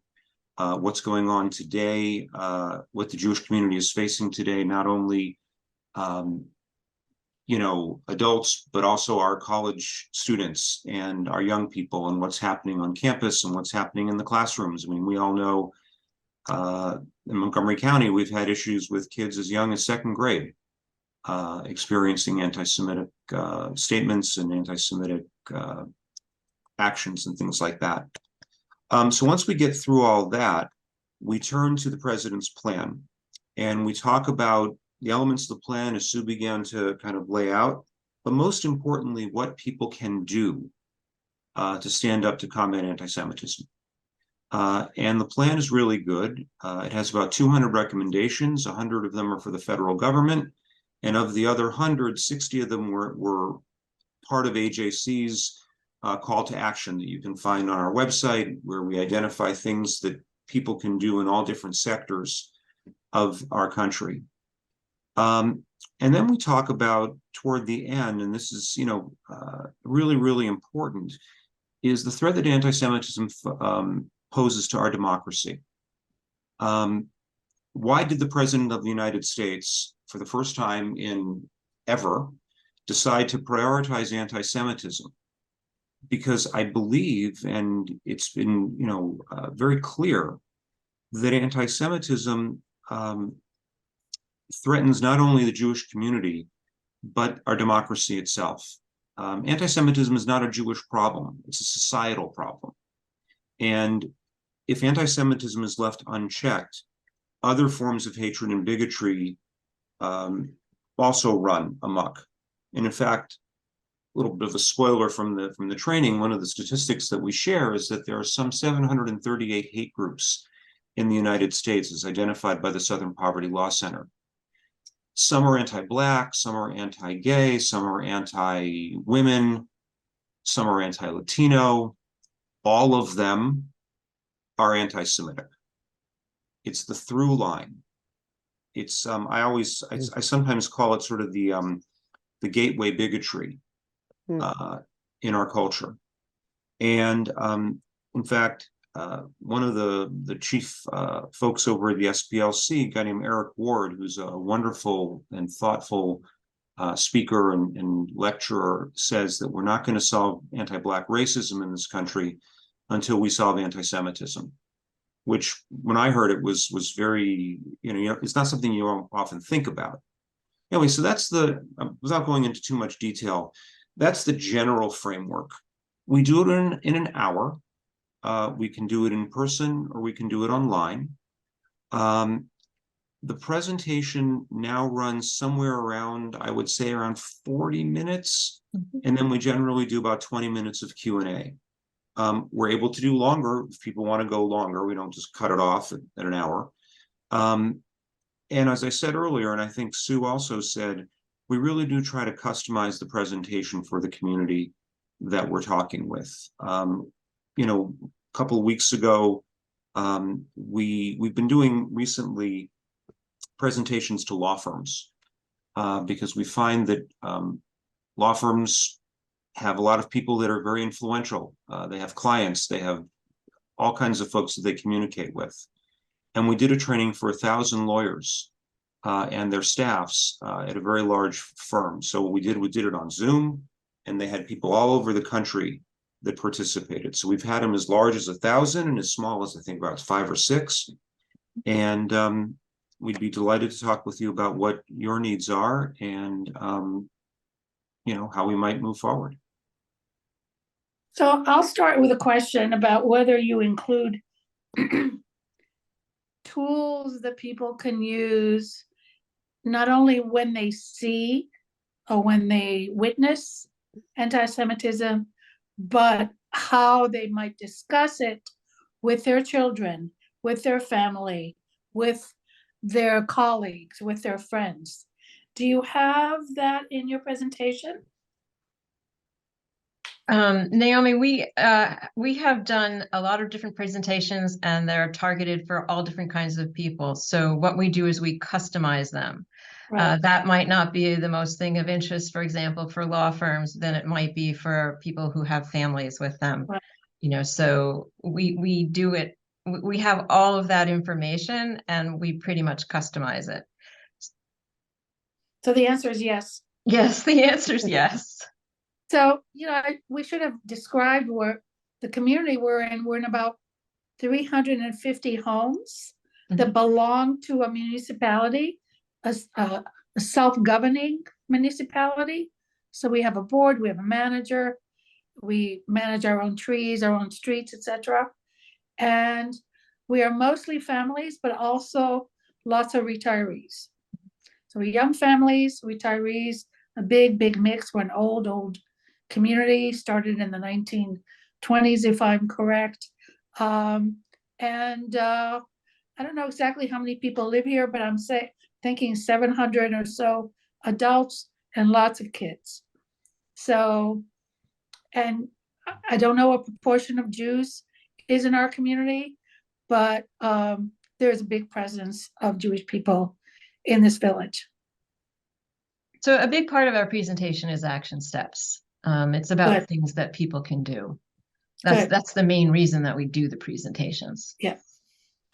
what's going on today, what the Jewish community is facing today, not only adults, but also our college students and our young people, and what's happening on campus and what's happening in the classrooms. I mean, we all know in Montgomery County, we've had issues with kids as young as second grade experiencing anti-Semitic statements and anti-Semitic actions and things like that. So once we get through all that, we turn to the president's plan, and we talk about the elements of the plan as Sue began to kind of lay out, but most importantly, what people can do to stand up to combat anti-Semitism. And the plan is really good. It has about 200 recommendations. 100 of them are for the federal government. And of the other 100, 60 of them were part of AJC's call to action that you can find on our website, where we identify things that people can do in all different sectors of our country. And then we talk about, toward the end, and this is, really, really important, is the threat that anti-Semitism poses to our democracy. Why did the President of the United States, for the first time in ever, decide to prioritize anti-Semitism? Because I believe, and it's been, very clear, that anti-Semitism threatens not only the Jewish community, but our democracy itself. Anti-Semitism is not a Jewish problem, it's a societal problem. And if anti-Semitism is left unchecked, other forms of hatred and bigotry also run amok. And in fact, a little bit of a spoiler from the training, one of the statistics that we share is that there are some 738 hate groups in the United States, as identified by the Southern Poverty Law Center. Some are anti-Black, some are anti-gay, some are anti-women, some are anti-Latino. All of them are anti-Semitic. It's the through line. It's I sometimes call it sort of the gateway bigotry in our culture. And In fact, one of the chief folks over at the SPLC, a guy named Eric Ward, who's a wonderful and thoughtful speaker and lecturer, says that we're not going to solve anti-Black racism in this country until we solve anti-Semitism. Which, when I heard it, was very, it's not something you often think about. Anyway, so that's without going into too much detail, that's the general framework. We do it in an hour. We can do it in person or we can do it online. The presentation now runs somewhere around, I would say, around 40 minutes. And then we generally do about 20 minutes of Q&A. We're able to do longer if people want to go longer. We don't just cut it off at an hour. And as I said earlier, and I think Sue also said, we really do try to customize the presentation for the community that we're talking with. A couple of weeks ago, we've been doing recently presentations to law firms because we find that law firms have a lot of people that are very influential. They have clients, they have all kinds of folks that they communicate with. And we did a training for 1,000 lawyers and their staffs at a very large firm. So what we did it on Zoom, and they had people all over the country that participated. So we've had them as large as 1,000 and as small as I think about 5 or 6. And we'd be delighted to talk with you about what your needs are and how we might move forward. So I'll start with a question about whether you include tools that people can use not only when they see or when they witness anti-Semitism, but how they might discuss it with their children, with their family, with their colleagues, with their friends. Do you have that in your presentation? Naomi, we have done a lot of different presentations and they're targeted for all different kinds of people. So what we do is we customize them. Right. That might not be the most thing of interest, for example, for law firms, than it might be for people who have families with them. Right. So we do it, we have all of that information and we pretty much customize it. So the answer is yes. Yes, the answer is yes. So, we should have described where the community we're in. We're in about 350 homes that belong to a municipality, a self-governing municipality. So we have a board, we have a manager, we manage our own trees, our own streets, etc. And we are mostly families, but also lots of retirees. So we're young families, retirees, a big mix. We're an old community, started in the 1920s, if I'm correct. I don't know exactly how many people live here, but I'm thinking 700 or so adults and lots of kids. So, and I don't know what proportion of Jews is in our community, but there's a big presence of Jewish people in this village. So a big part of our presentation is action steps. It's about things that people can do. That's the main reason that we do the presentations. Yeah.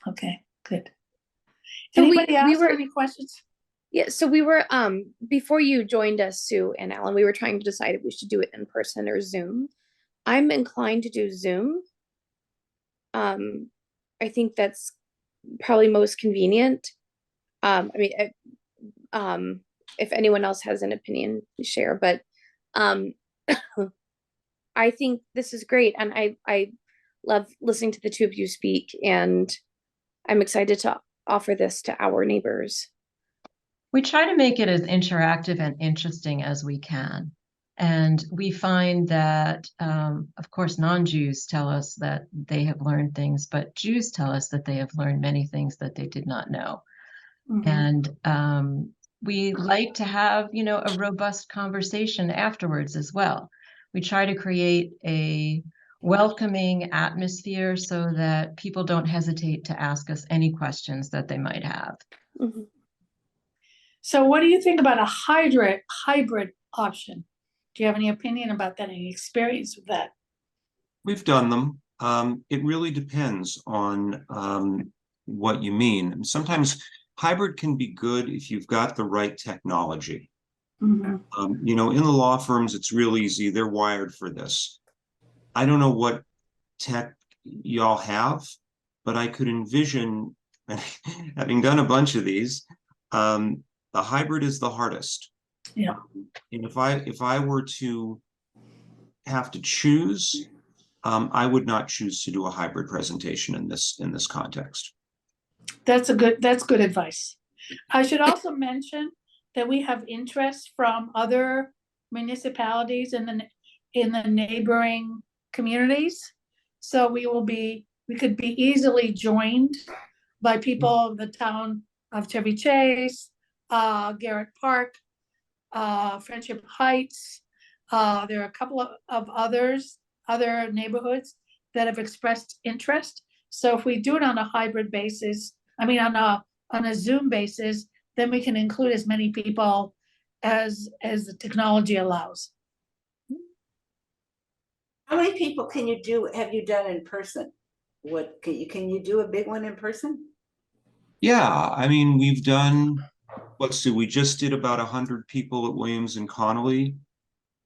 Okay, good. So anybody else have any questions? Yeah, so we were, before you joined us, Sue and Alan, we were trying to decide if we should do it in person or Zoom. I'm inclined to do Zoom. I think that's probably most convenient. If anyone else has an opinion, share, but I think this is great. And I love listening to the two of you speak, and I'm excited to offer this to our neighbors. We try to make it as interactive and interesting as we can. And we find that, of course, non-Jews tell us that they have learned things, but Jews tell us that they have learned many things that they did not know. And we like to have, a robust conversation afterwards as well. We try to create a welcoming atmosphere so that people don't hesitate to ask us any questions that they might have. So what do you think about a hybrid option? Do you have any opinion about that, any experience with that? We've done them. It really depends on what you mean. And sometimes hybrid can be good if you've got the right technology. Mhm. You know, in the law firms, it's real easy. They're wired for this. I don't know what tech y'all have, but I could envision, having done a bunch of these, the hybrid is the hardest. Yeah. And if I were to have to choose, I would not choose to do a hybrid presentation in this context. That's good advice. I should also mention that we have interest from other municipalities in the neighboring communities. So we could be easily joined by people of the town of Chevy Chase, Garrett Park, Friendship Heights. There are a couple of other neighborhoods that have expressed interest. So if we do it on a hybrid basis, I mean, on a Zoom basis, then we can include as many people as the technology allows. How many people have you done in person? What, can you do a big one in person? Yeah, I mean, we've done, let's see, we just did about 100 people at Williams and Connolly.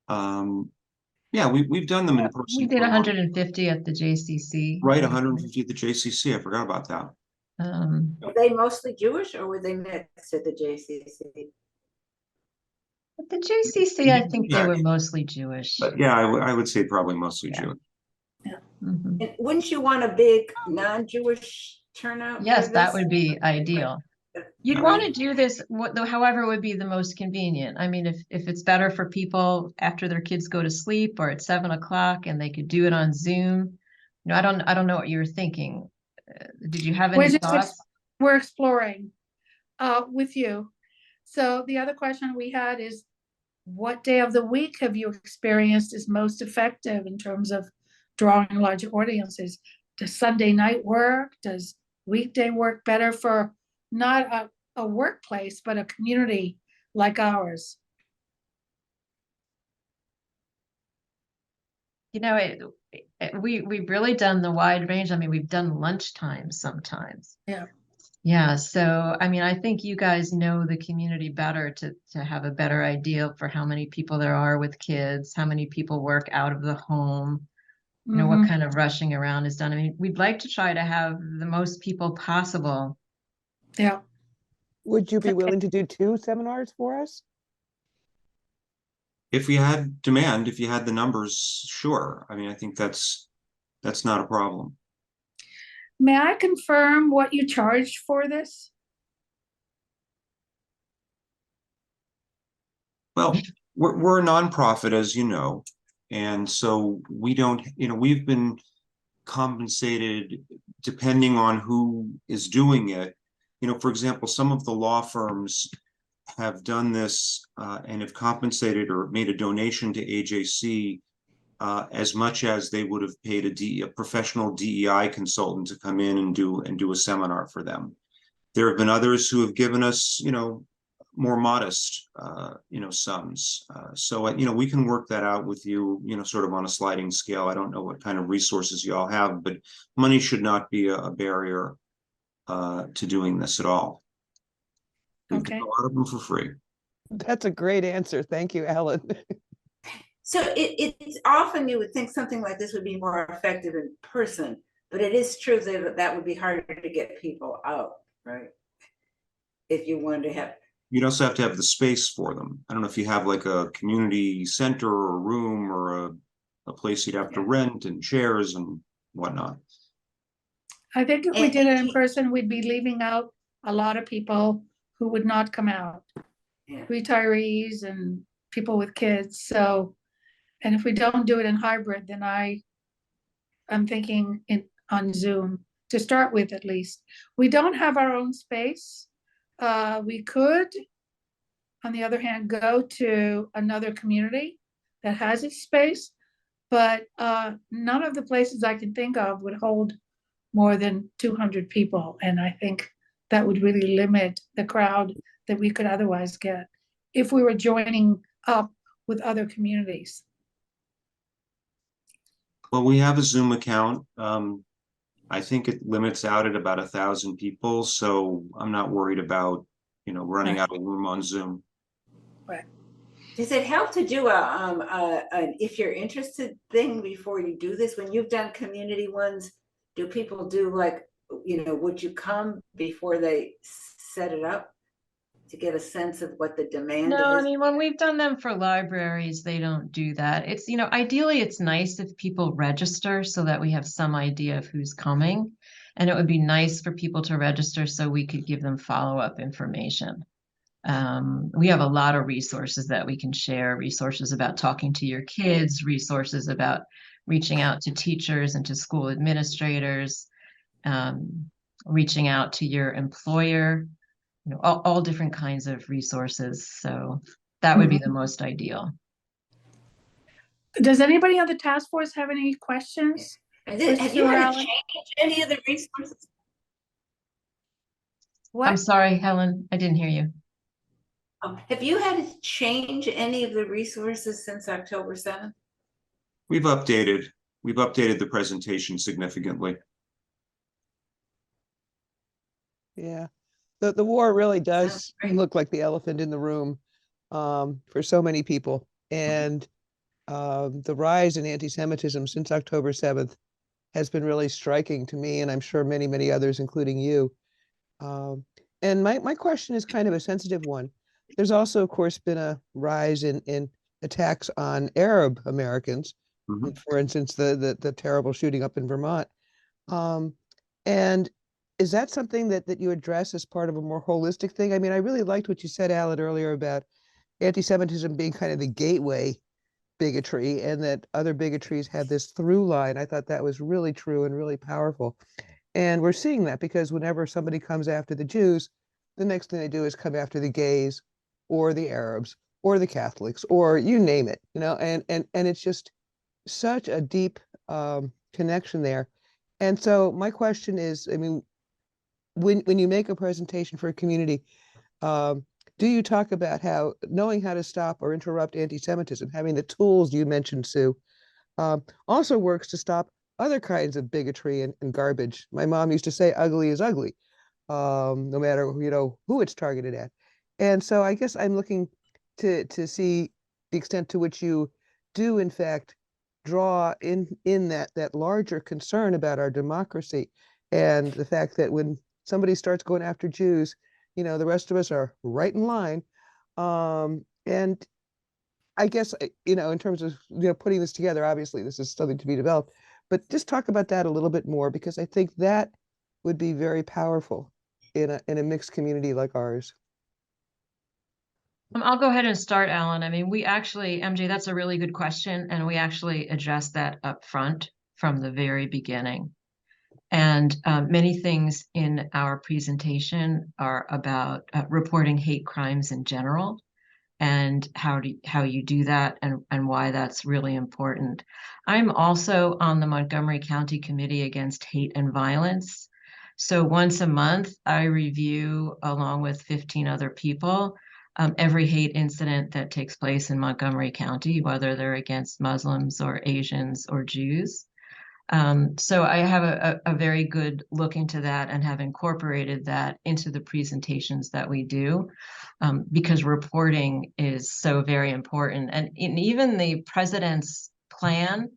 Yeah, we've done them in person. We did for a month. 150 at the JCC. Right, 150 at the JCC. I forgot about that. Were they mostly Jewish or were they mixed at the JCC? At the JCC, I think they were mostly Jewish. But yeah, I would say probably mostly Jewish. Mhm. And wouldn't you want a big non-Jewish turnout? for Yes, that this? would be ideal. You'd Yeah. want to do this, however would be the most convenient. I mean, if it's better for people after their kids go to sleep or at 7 o'clock and they could do it on Zoom. You know, I don't know what you were thinking. Did you have any thoughts? We're exploring with you. So the other question we had is, what day of the week have you experienced is most effective in terms of drawing larger audiences? Does Sunday night work? Does weekday work better for not a workplace, but a community like ours? You know, we've really done the wide range. I mean, we've done lunchtime sometimes. Yeah. Yeah, so I mean, I think you guys know the community better to have a better idea for how many people there are with kids, how many people work out of the home, you know, what kind of rushing around is done. I mean, we'd like to try to have the most people possible. Yeah. Would you be willing to do 2 seminars for us? If we had demand, if you had the numbers, sure. I mean, I think that's not a problem. May I confirm what you charge for this? Well, we're a nonprofit, as you know, and so we don't, you know, we've been compensated depending on who is doing it. You know, for example, some of the law firms have done this and have compensated or made a donation to AJC as much as they would have paid a professional DEI consultant to come in and do a seminar for them. There have been others who have given us, you know, more modest, you know, sums. So, you know, we can work that out with you, you know, sort of on a sliding scale. I don't know what kind of resources you all have, but money should not be a barrier to doing this at all. We've done a lot of them for free. That's a great answer. Thank you, Ellen. So it's often you would think something like this would be more effective in person, but it is true that would be harder to get people out, right? If you wanted to have. You'd also have to have the space for them. I don't know if you have like a community center or a room or a place you'd have to rent and chairs and whatnot. I think if we did it in person, we'd be leaving out a lot of people who would not come out. Yeah. Retirees and people with kids. So, and if we don't do it in hybrid, then I'm thinking on Zoom to start with, at least. We don't have our own space. We could, on the other hand, go to another community that has its space, but none of the places I can think of would hold more than 200 people. And I think that would really limit the crowd that we could otherwise get if we were joining up with other communities. Well, we have a Zoom account. I think it limits out at about 1,000 people, so I'm not worried about, running out of room on Zoom. Does it help to do an if you're interested thing before you do this? When you've done community ones, do people do like, would you come before they set it up to get a sense of what the demand No, I is? mean, when we've done them for libraries, they don't do that. It's, ideally it's nice if people register so that we have some idea of who's coming. And it would be nice for people to register so we could give them follow-up information. We have a lot of resources that we can share, resources about talking to your kids, resources about reaching out to teachers and to school administrators, reaching out to your employer, all different kinds of resources. So that would be the most ideal. Does anybody on the task force have any questions? Have you had to change any of the resources? I'm sorry, Helen, I didn't hear you. Have you had to change any of the resources since October 7th? We've updated the presentation significantly. Yeah, the war really does look like the elephant in the room for so many people. And the rise in anti-Semitism since October 7th has been really striking to me, and I'm sure many, many others, including you. And my question is kind of a sensitive one. There's also, of course, been a rise in attacks on Arab Americans. For instance, the terrible shooting up in Vermont. And is that something that you address as part of a more holistic thing? I mean, I really liked what you said, Alan, earlier about anti-Semitism being kind of the gateway bigotry, and that other bigotries have this through line. I thought that was really true and really powerful. And we're seeing that because whenever somebody comes after the Jews, the next thing they do is come after the gays or the Arabs or the Catholics or you name it, and it's just such a deep connection there. And so my question is, I mean, when you make a presentation for a community, do you talk about how knowing how to stop or interrupt anti-Semitism, having the tools you mentioned, Sue, also works to stop other kinds of bigotry and garbage? My mom used to say ugly is ugly, no matter who it's targeted at. And so I guess I'm looking to see the extent to which you do in fact draw in that larger concern about our democracy, and the fact that when somebody starts going after Jews, the rest of us are right in line. And I guess, in terms of, putting this together, obviously this is something to be developed, but just talk about that a little bit more, because I think that would be very powerful in a mixed community like ours. I'll go ahead and start, Alan. I mean, MJ, that's a really good question. And we actually addressed that up front from the very beginning. And many things in our presentation are about reporting hate crimes in general, and how you do that, and why that's really important. I'm also on the Montgomery County Committee Against Hate and Violence. So once a month, I review, along with 15 other people, every hate incident that takes place in Montgomery County, whether they're against Muslims or Asians or Jews. So I have a very good look into that and have incorporated that into the presentations that we do, because reporting is so very important. And even the president's plan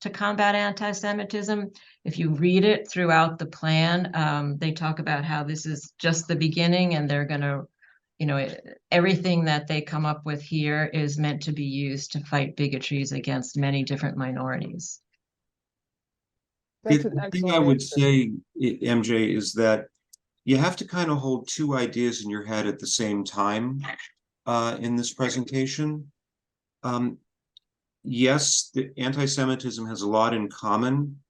to combat anti-Semitism, if you read it throughout the plan, they talk about how this is just the beginning, and they're going to, everything that they come up with here is meant to be used to fight bigotries against many different minorities. The thing I would say, MJ, is that you have to kind of hold two ideas in your head at the same time in this presentation. Yes, the anti-Semitism has a lot in common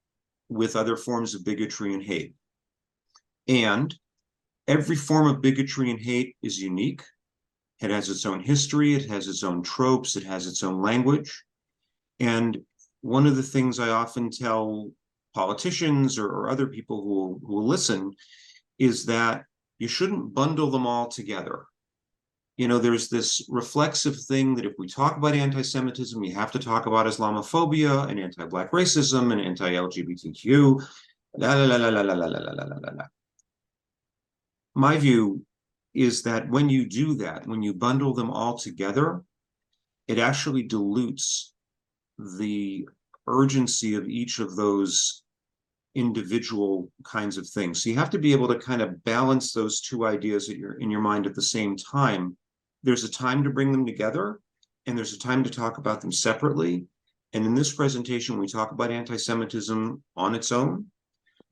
with other forms of bigotry and hate. And every form of bigotry and hate is unique. It has its own history, it has its own tropes, it has its own language. And one of the things I often tell politicians or other people who will listen is that you shouldn't bundle them all together. you know, there's this reflexive thing that if we talk about anti-Semitism, we have to talk about Islamophobia and anti-Black racism and anti-LGBTQ. La la la la la la la la la la la. My view is that when you do that, when you bundle them all together, it actually dilutes the urgency of each of those individual kinds of things. So you have to be able to kind of balance those two ideas in your mind at the same time. There's a time to bring them together, and there's a time to talk about them separately. And in this presentation, we talk about anti-Semitism on its own,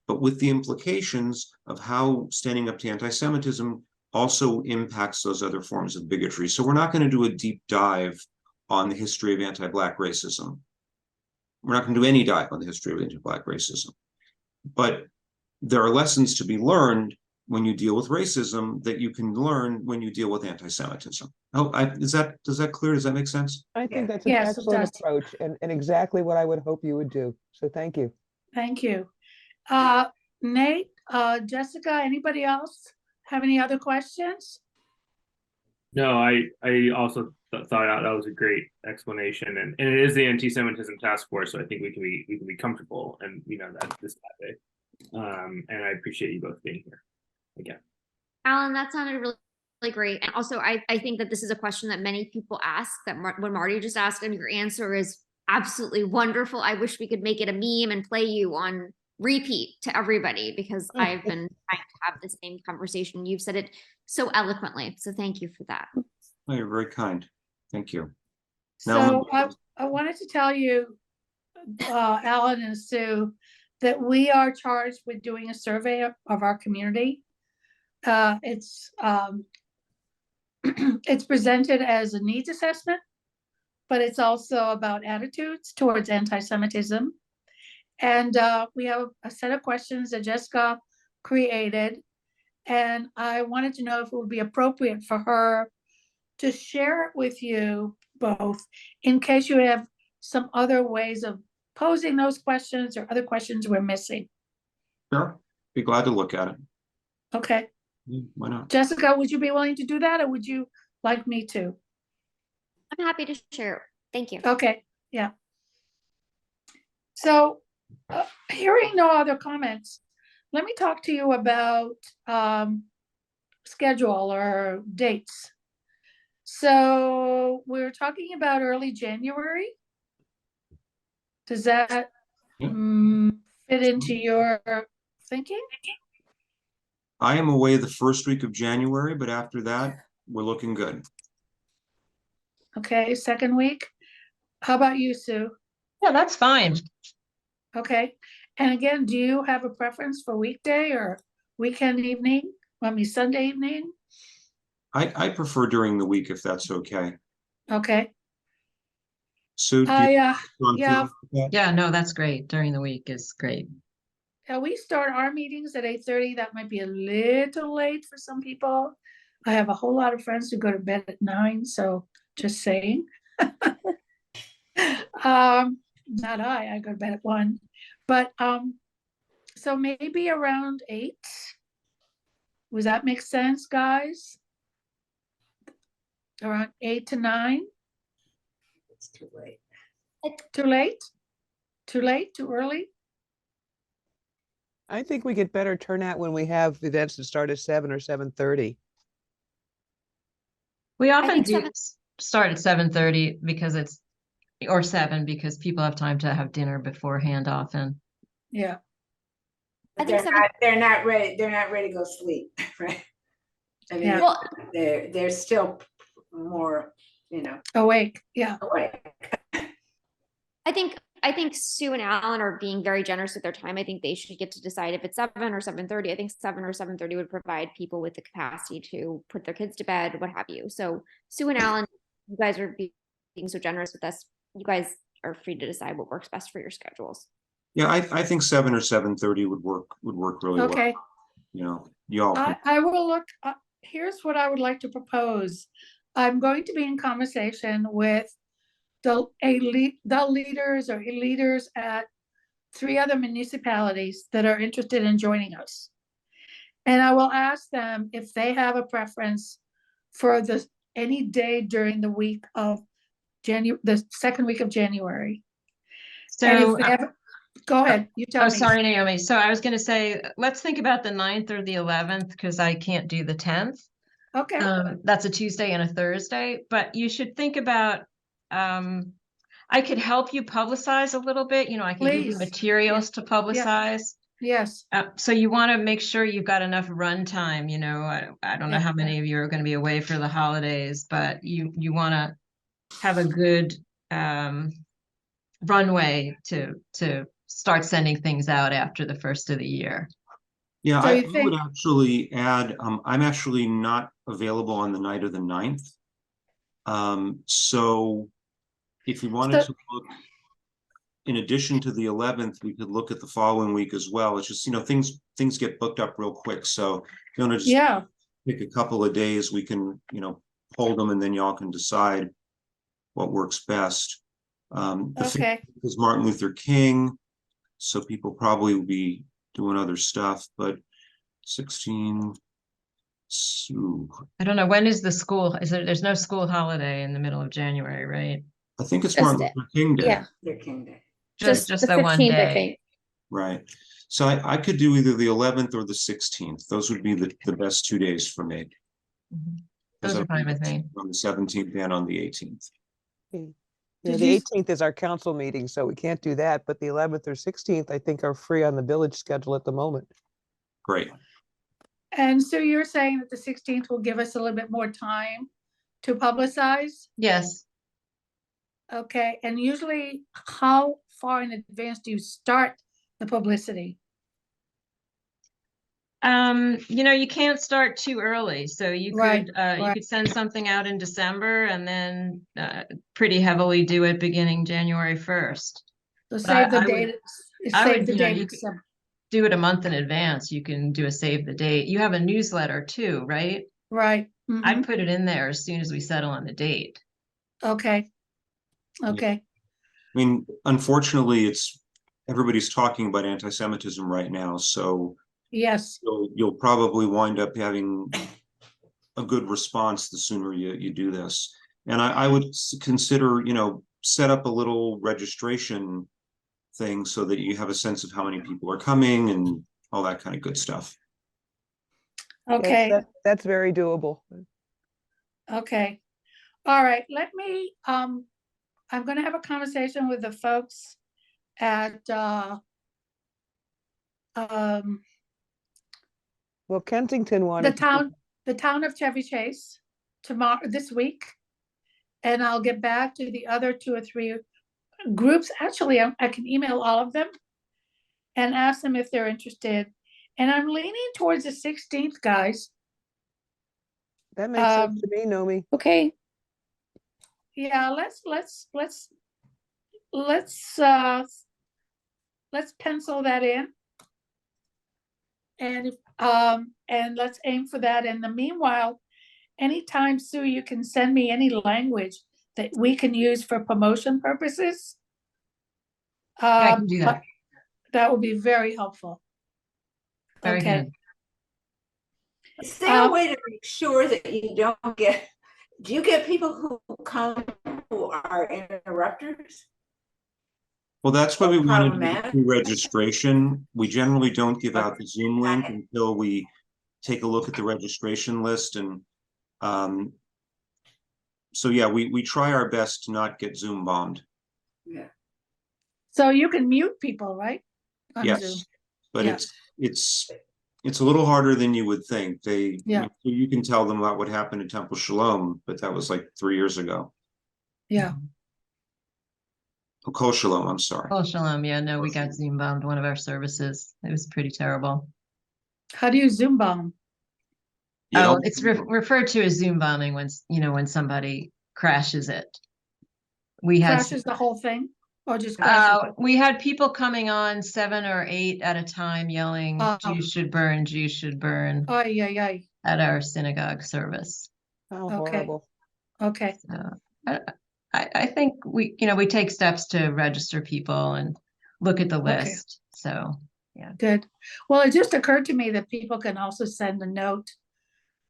but with the implications of how standing up to anti-Semitism also impacts those other forms of bigotry. So we're not going to do a deep dive on the history of anti-Black racism. We're not going to do any dive on the history of anti-Black racism. But there are lessons to be learned when you deal with racism that you can learn when you deal with anti-Semitism. Oh, does that clear? Does that make sense? I think that's an Yes, it excellent does. approach and exactly what I would hope you would do. So thank you. Thank you. Nate, Jessica, anybody else have any other questions? No, I also thought that was a great explanation, and it is the anti-Semitism task force, so I think we can be comfortable, and we know that this Saturday. And I appreciate you both being here again. Alan, that sounded really, really great. And also, I think that this is a question that many people ask, that when Marty just asked, and your answer is absolutely wonderful. I wish we could make it a meme and play you on repeat to everybody, because I've been trying to have the same conversation. You've said it so eloquently. So thank you for that. Oh, you're very kind. Thank you. So I wanted to tell you, Alan and Sue, that we are charged with doing a survey of our community. It's it's presented as a needs assessment, but it's also about attitudes towards anti-Semitism. And we have a set of questions that Jessica created. And I wanted to know if it would be appropriate for her to share it with you both, in case you have some other ways of posing those questions or other questions we're missing. Sure. Be glad to look at it. Okay. Why not? Jessica, would you be willing to do that, or would you like me to? I'm happy to share. Thank you. Okay, yeah. So, hearing no other comments, let me talk to you about schedule or dates. So we're talking about early January. Does that fit into your thinking? I am away the first week of January, but after that, we're looking good. Okay, second week. How about you, Sue? Yeah, that's fine. Okay, and again, do you have a preference for weekday or weekend evening? I mean, Sunday evening? I prefer during the week if that's okay. Okay. Sue, do you Yeah. conflict with that? Yeah, no, that's great. During the week is great. We start our meetings at 8:30. That might be a little late for some people. I have a whole lot of friends who go to bed at 9, so just saying. Not I go to bed at 1. But so maybe around 8. Does that make sense, guys? Around 8 to 9? It's too late. Too late? Too late? Too early? I think we get better turnout when we have events that start at 7 or 7:30. We often think do start at 7:30 because or 7 because people have time to have dinner beforehand often. Yeah. I think They're not ready. They're not ready to go sleep, right? I mean, Yeah. Well, they're still more, Awake. Yeah. awake. I think Sue and Alan are being very generous with their time. I think they should get to decide if it's 7 or 7:30. I think 7 or 7:30 would provide people with the capacity to put their kids to bed, what have you. So Sue and Alan, you guys are being so generous with us. You guys are free to decide what works best for your schedules. Yeah, I think 7 or 7:30 would work really well. Okay. Y'all. I will look. Here's what I would like to propose. I'm going to be in conversation with the leaders or leaders at 3 other municipalities that are interested in joining us. And I will ask them if they have a preference for the any day during the week of the second week of January. And So, if they ever, go ahead, you tell oh, me. sorry, Naomi. So I was going to say, let's think about the 9th or the 11th because I can't do the 10th. Okay, That's a Tuesday and a Thursday, but you should think about, I could help you publicize a little bit. You know, I can give you Please. materials to publicize. yes, So you want to make sure you've got enough run time. You know, I don't know Yeah. how many of you are going to be away for the holidays, but you want to have a good runway to start sending things out after the first of the year. Yeah, So I you would think- actually add, I'm actually not available on the night of the 9th. So if you wanted So- to look, in addition to the 11th, we could look at the following week as well. It's just, you know, things get booked up real quick. So if you want to just yeah, pick a couple of days, we can, you know, hold them and then y'all can decide what works best. The 5th okay. is Martin Luther King, so people probably will be doing other stuff, but 16, so I don't know, when is the school? There's no school holiday in the middle of January, right? I think it's Just Martin Luther King Day. Yeah, Their King Day. Just the the one 15th, I day. think. Right. So I could do either the 11th or the 16th. Those would be the best 2 days for me. Mhm. Because Those are I'll fine be with me. on the 17th and on the 18th. Yeah, Did the you- 18th is our council meeting, so we can't do that, but the 11th or 16th, I think, are free on the village schedule at the moment. Great. And so you're saying that the 16th will give us a little bit more time to publicize? Yes. Okay, and usually how far in advance do you start the publicity? You know, you can't start too early, so you Right, could right. send something out in December and then pretty heavily do it beginning January 1st. So But save the I would- date, I save would, the you know, date. you in could- December. Do it a month in advance. You can do a save the date. You have a newsletter too, right? Right, I'd mhm, put it in there as soon as we settle on the date. okay. Okay, I mean, unfortunately, everybody's talking about anti-Semitism right now, so yes, you'll probably wind up having a good response the sooner you do this. And I would consider, you know, set up a little registration thing so that you have a sense of how many people are coming and all that kind of good stuff. Yes, okay, that's very doable. okay. All right, let me, I'm gonna have a conversation with the folks at, Well, Kensington wanted to. the town of Chevy Chase this week. And I'll get back to the other 2 or 3 groups. Actually, I can email all of them and ask them if they're interested. And I'm leaning towards the 16th, guys. That makes sense to me, Nomi. Okay, Yeah, let's pencil that in. And and let's aim for that. In the meanwhile, anytime, Sue, you can send me any language that we can use for promotion purposes. I can do that. That would be very helpful. Very Okay. good. Is there a way to make sure that you don't get, do you get people who come who are interrupters? Well, that's why we wanted to Problematic. do registration. We generally don't give out the Zoom link until we take a look at the registration list and so yeah, we try our best to not get Zoom bombed. Yeah. So you can mute people, right? On Zoom. Yes, but Yeah. it's a little harder than you would think. Yeah. You can tell them about what happened in Temple Shalom, but that was like 3 years ago. Yeah, Oh, Kol Shalom, I'm sorry. Oh, Shalom. Yeah, no, we got Zoom bombed one of our services. It was pretty terrible. how do you Zoom bomb? You Oh, know, it's referred to as Zoom bombing when, you know, when somebody crashes it. We had Crashes the whole thing or just crashes? we had people coming on 7 or 8 at a time yelling, Oh. Jews should burn, Jews should burn Oh, yeah. at our synagogue service. How Okay. horrible. Okay, So I think we take steps to register people and look at the Okay. list. So good. Well, it just occurred to me that people can also send a note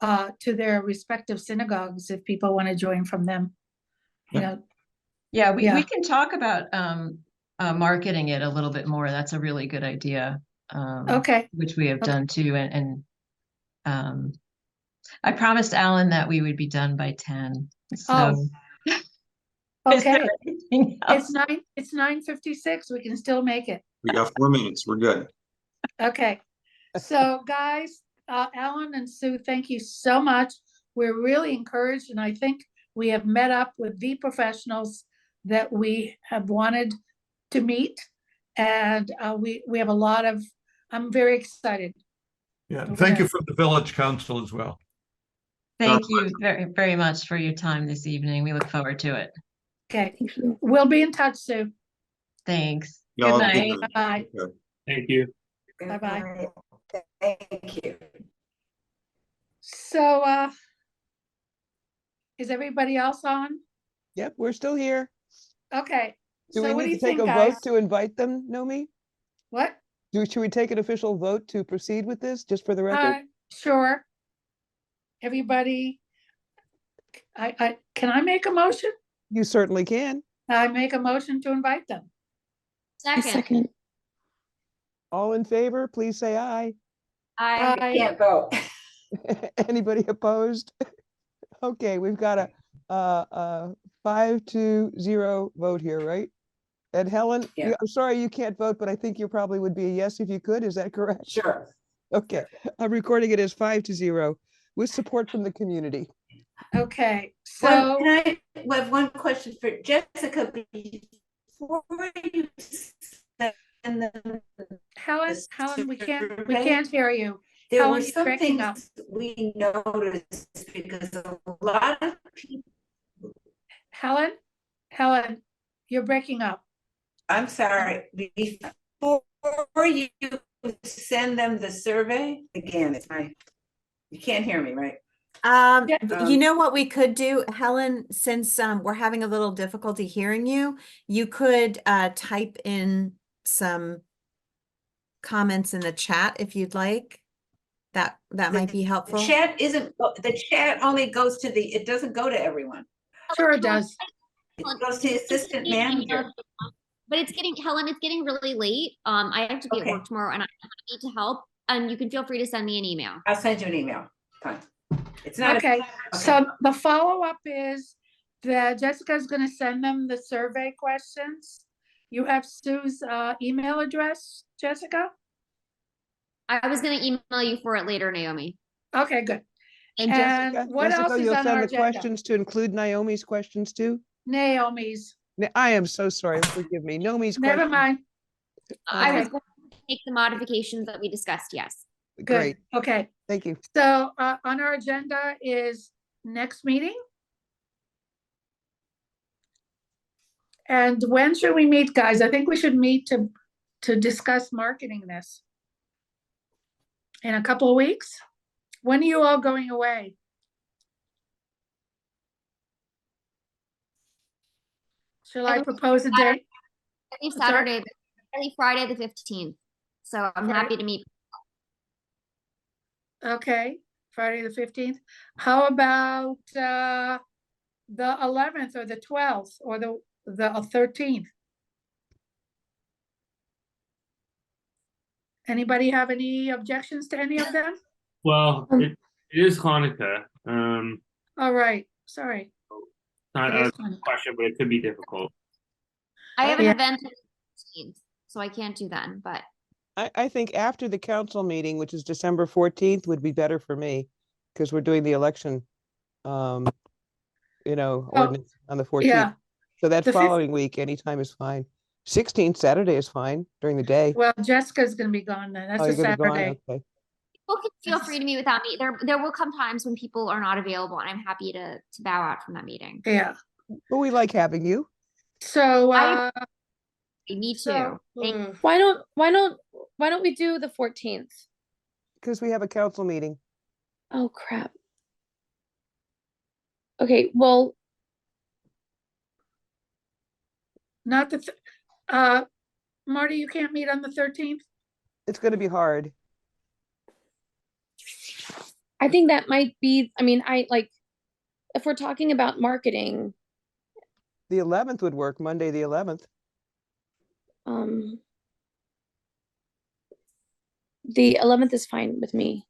to their respective synagogues if people want to join from them. You Yeah. know, Yeah, we Yeah. can talk about marketing it a little bit more. That's a really good idea. Okay. Which we have Okay. done too. And I promised Alan that we would be done by 10. So is there Okay. anything else? It's 9:56. We can still make it. We got 4 minutes. We're good. Okay. So guys, Alan and Sue, thank you so much. We're really encouraged, and I think we have met up with the professionals that we have wanted to meet. And we have a lot of, I'm very excited. Yeah, thank you from the village council as well. Thank you very, very much for your time this evening. We look forward to it. Okay, we'll be in touch, Sue. Thanks. Y'all Good have a night. night. Bye. Okay. Thank you. Bye-bye. Thank you. So, is everybody else on? Yep, we're still here. Okay, Do so we what do need you to take think, a guys? vote to invite them, Nomi? What? Should we take an official vote to proceed with this, just for the record? Sure. Everybody, can I make a motion? You certainly can. I make a motion to invite them. Second. All in favor, please say aye. I Can't vote. Anybody opposed? Okay, we've got a 5-0 vote here, right? And Helen, Yeah. I'm sorry you can't vote, but I think you probably would be a yes if you could. Is that correct? Sure. Okay, I'm recording it as 5-0 with support from the community. Okay, Well, so, can I have one question for Jessica before you send them? Helen, the we survey? can't hear you. There Helen, were you're some breaking things up. we noticed because a lot of people, Helen, you're breaking up. I'm sorry, before you send them the survey, again, you can't hear me, right? You know what we could do, Helen, since we're having a little difficulty hearing you, you could type in some comments in the chat if you'd like. That might be helpful. The chat only goes to it doesn't go to everyone. Sure it does. It goes to the assistant manager. But Helen, it's getting really late. I have to be at Okay. work tomorrow and I need to help. And you can feel free to send me an email. I'll send you an email. Fine. It's not. Okay, so the follow-up is that Jessica's gonna send them the survey questions. You have Sue's email address, Jessica? I was going to email you for it later, Naomi. Okay, good. And And what else Jessica, is you'll on send our the agenda? questions to include Naomi's questions too? Naomi's, I am so sorry, forgive me. Naomi's never questions. mind. I was Okay. going to make the modifications that we discussed, yes. Great, Good, okay. thank you. So on our agenda is next meeting. And when should we meet, guys? I think we should meet to discuss marketing this. In a couple of weeks? When are you all going away? Shall I propose a date? I leave Sorry? I leave Friday the 15th. So I'm Friday. happy to meet. Okay, Friday the 15th. How about the 11th or the 12th or the 13th? Anybody have any objections to any of them? Well, it is Hanukkah. All right, sorry. Not It a is Hanukkah. question, but it could be difficult. I have an Yeah. event on the 15th, so I can't do then, but I think after the council meeting, which is December 14th, would be better for me, because we're doing the election, ordinance on the 14th. Yeah, So that The fif- following week, anytime is fine. 16th, Saturday is fine during the day. well, Jessica's gonna be gone then. That's Oh, a you're gonna be gone? Saturday. Okay. people can feel free to meet without me. There will come times when people are not available, and I'm happy to bow out from that meeting. Yeah, But we like having you. so, Me too. so, Thank Why don't we do the 14th? Because we have a council meeting. Oh crap. Okay, well, not Marty, you can't meet on the 13th? It's gonna be hard. I think that might be, I mean, I like, if we're talking about marketing, The 11th would work, Monday, the 11th. The 11th is fine with me.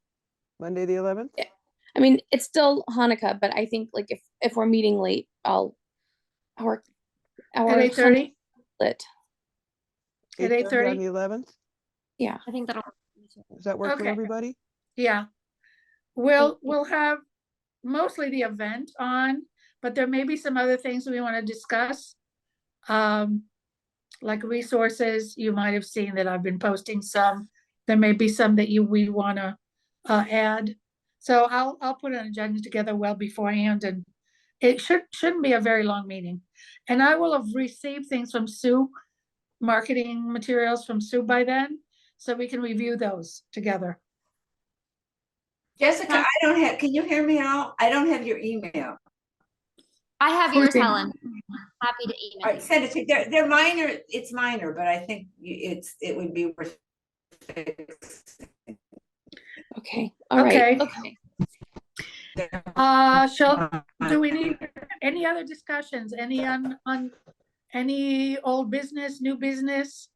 Monday, the 11th? Yeah. I mean, it's still Hanukkah, but I think like if we're meeting late, our At Hanukkah 8:30? lit. At 8:30 on 8:30? the 11th? Yeah. I think that'll. Does that work for Okay. everybody? Yeah. We'll have mostly the event on, but there may be some other things we want to discuss. Like resources, you might have seen that I've been posting some. There may be some that we want to add. So I'll put an agenda together well beforehand, and it shouldn't be a very long meeting. And I will have received things from Sue, marketing materials from Sue by then, so we can review those together. Jessica, I don't have, can you hear me now? I don't have your email. I have Who's yours, in- Helen. Happy to All email right, you. send it to, they're minor, it's minor, but I think it would be worth fixing. Okay. All right. Okay. Do we need any other discussions? Any on any old business, new business?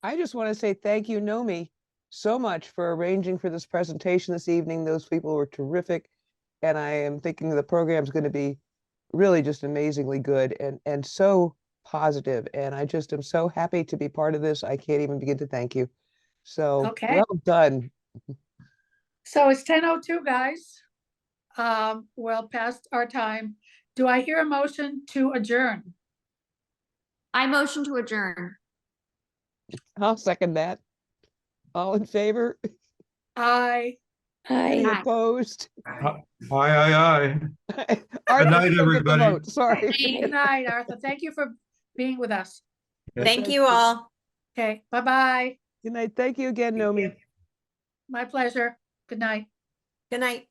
I just want to say thank you, Nomi, so much for arranging for this presentation this evening. Those people were terrific. And I am thinking the program's going to be really just amazingly good and so positive. And I just am so happy to be part of this. I can't even begin to thank you. So Okay. well done. So it's 10:02, guys. Well past our time. Do I hear a motion to adjourn? I motion to adjourn. I'll second that. All in favor? Aye. Any Hi. Aye. opposed? Aye, aye, aye. Arthur, night, you don't get the everybody. vote, sorry. Good night, Arthur. Thank you for being with us. Thank you all. Okay, bye-bye. Good night. Thank you again, Nomi. My pleasure. Good night. Good night.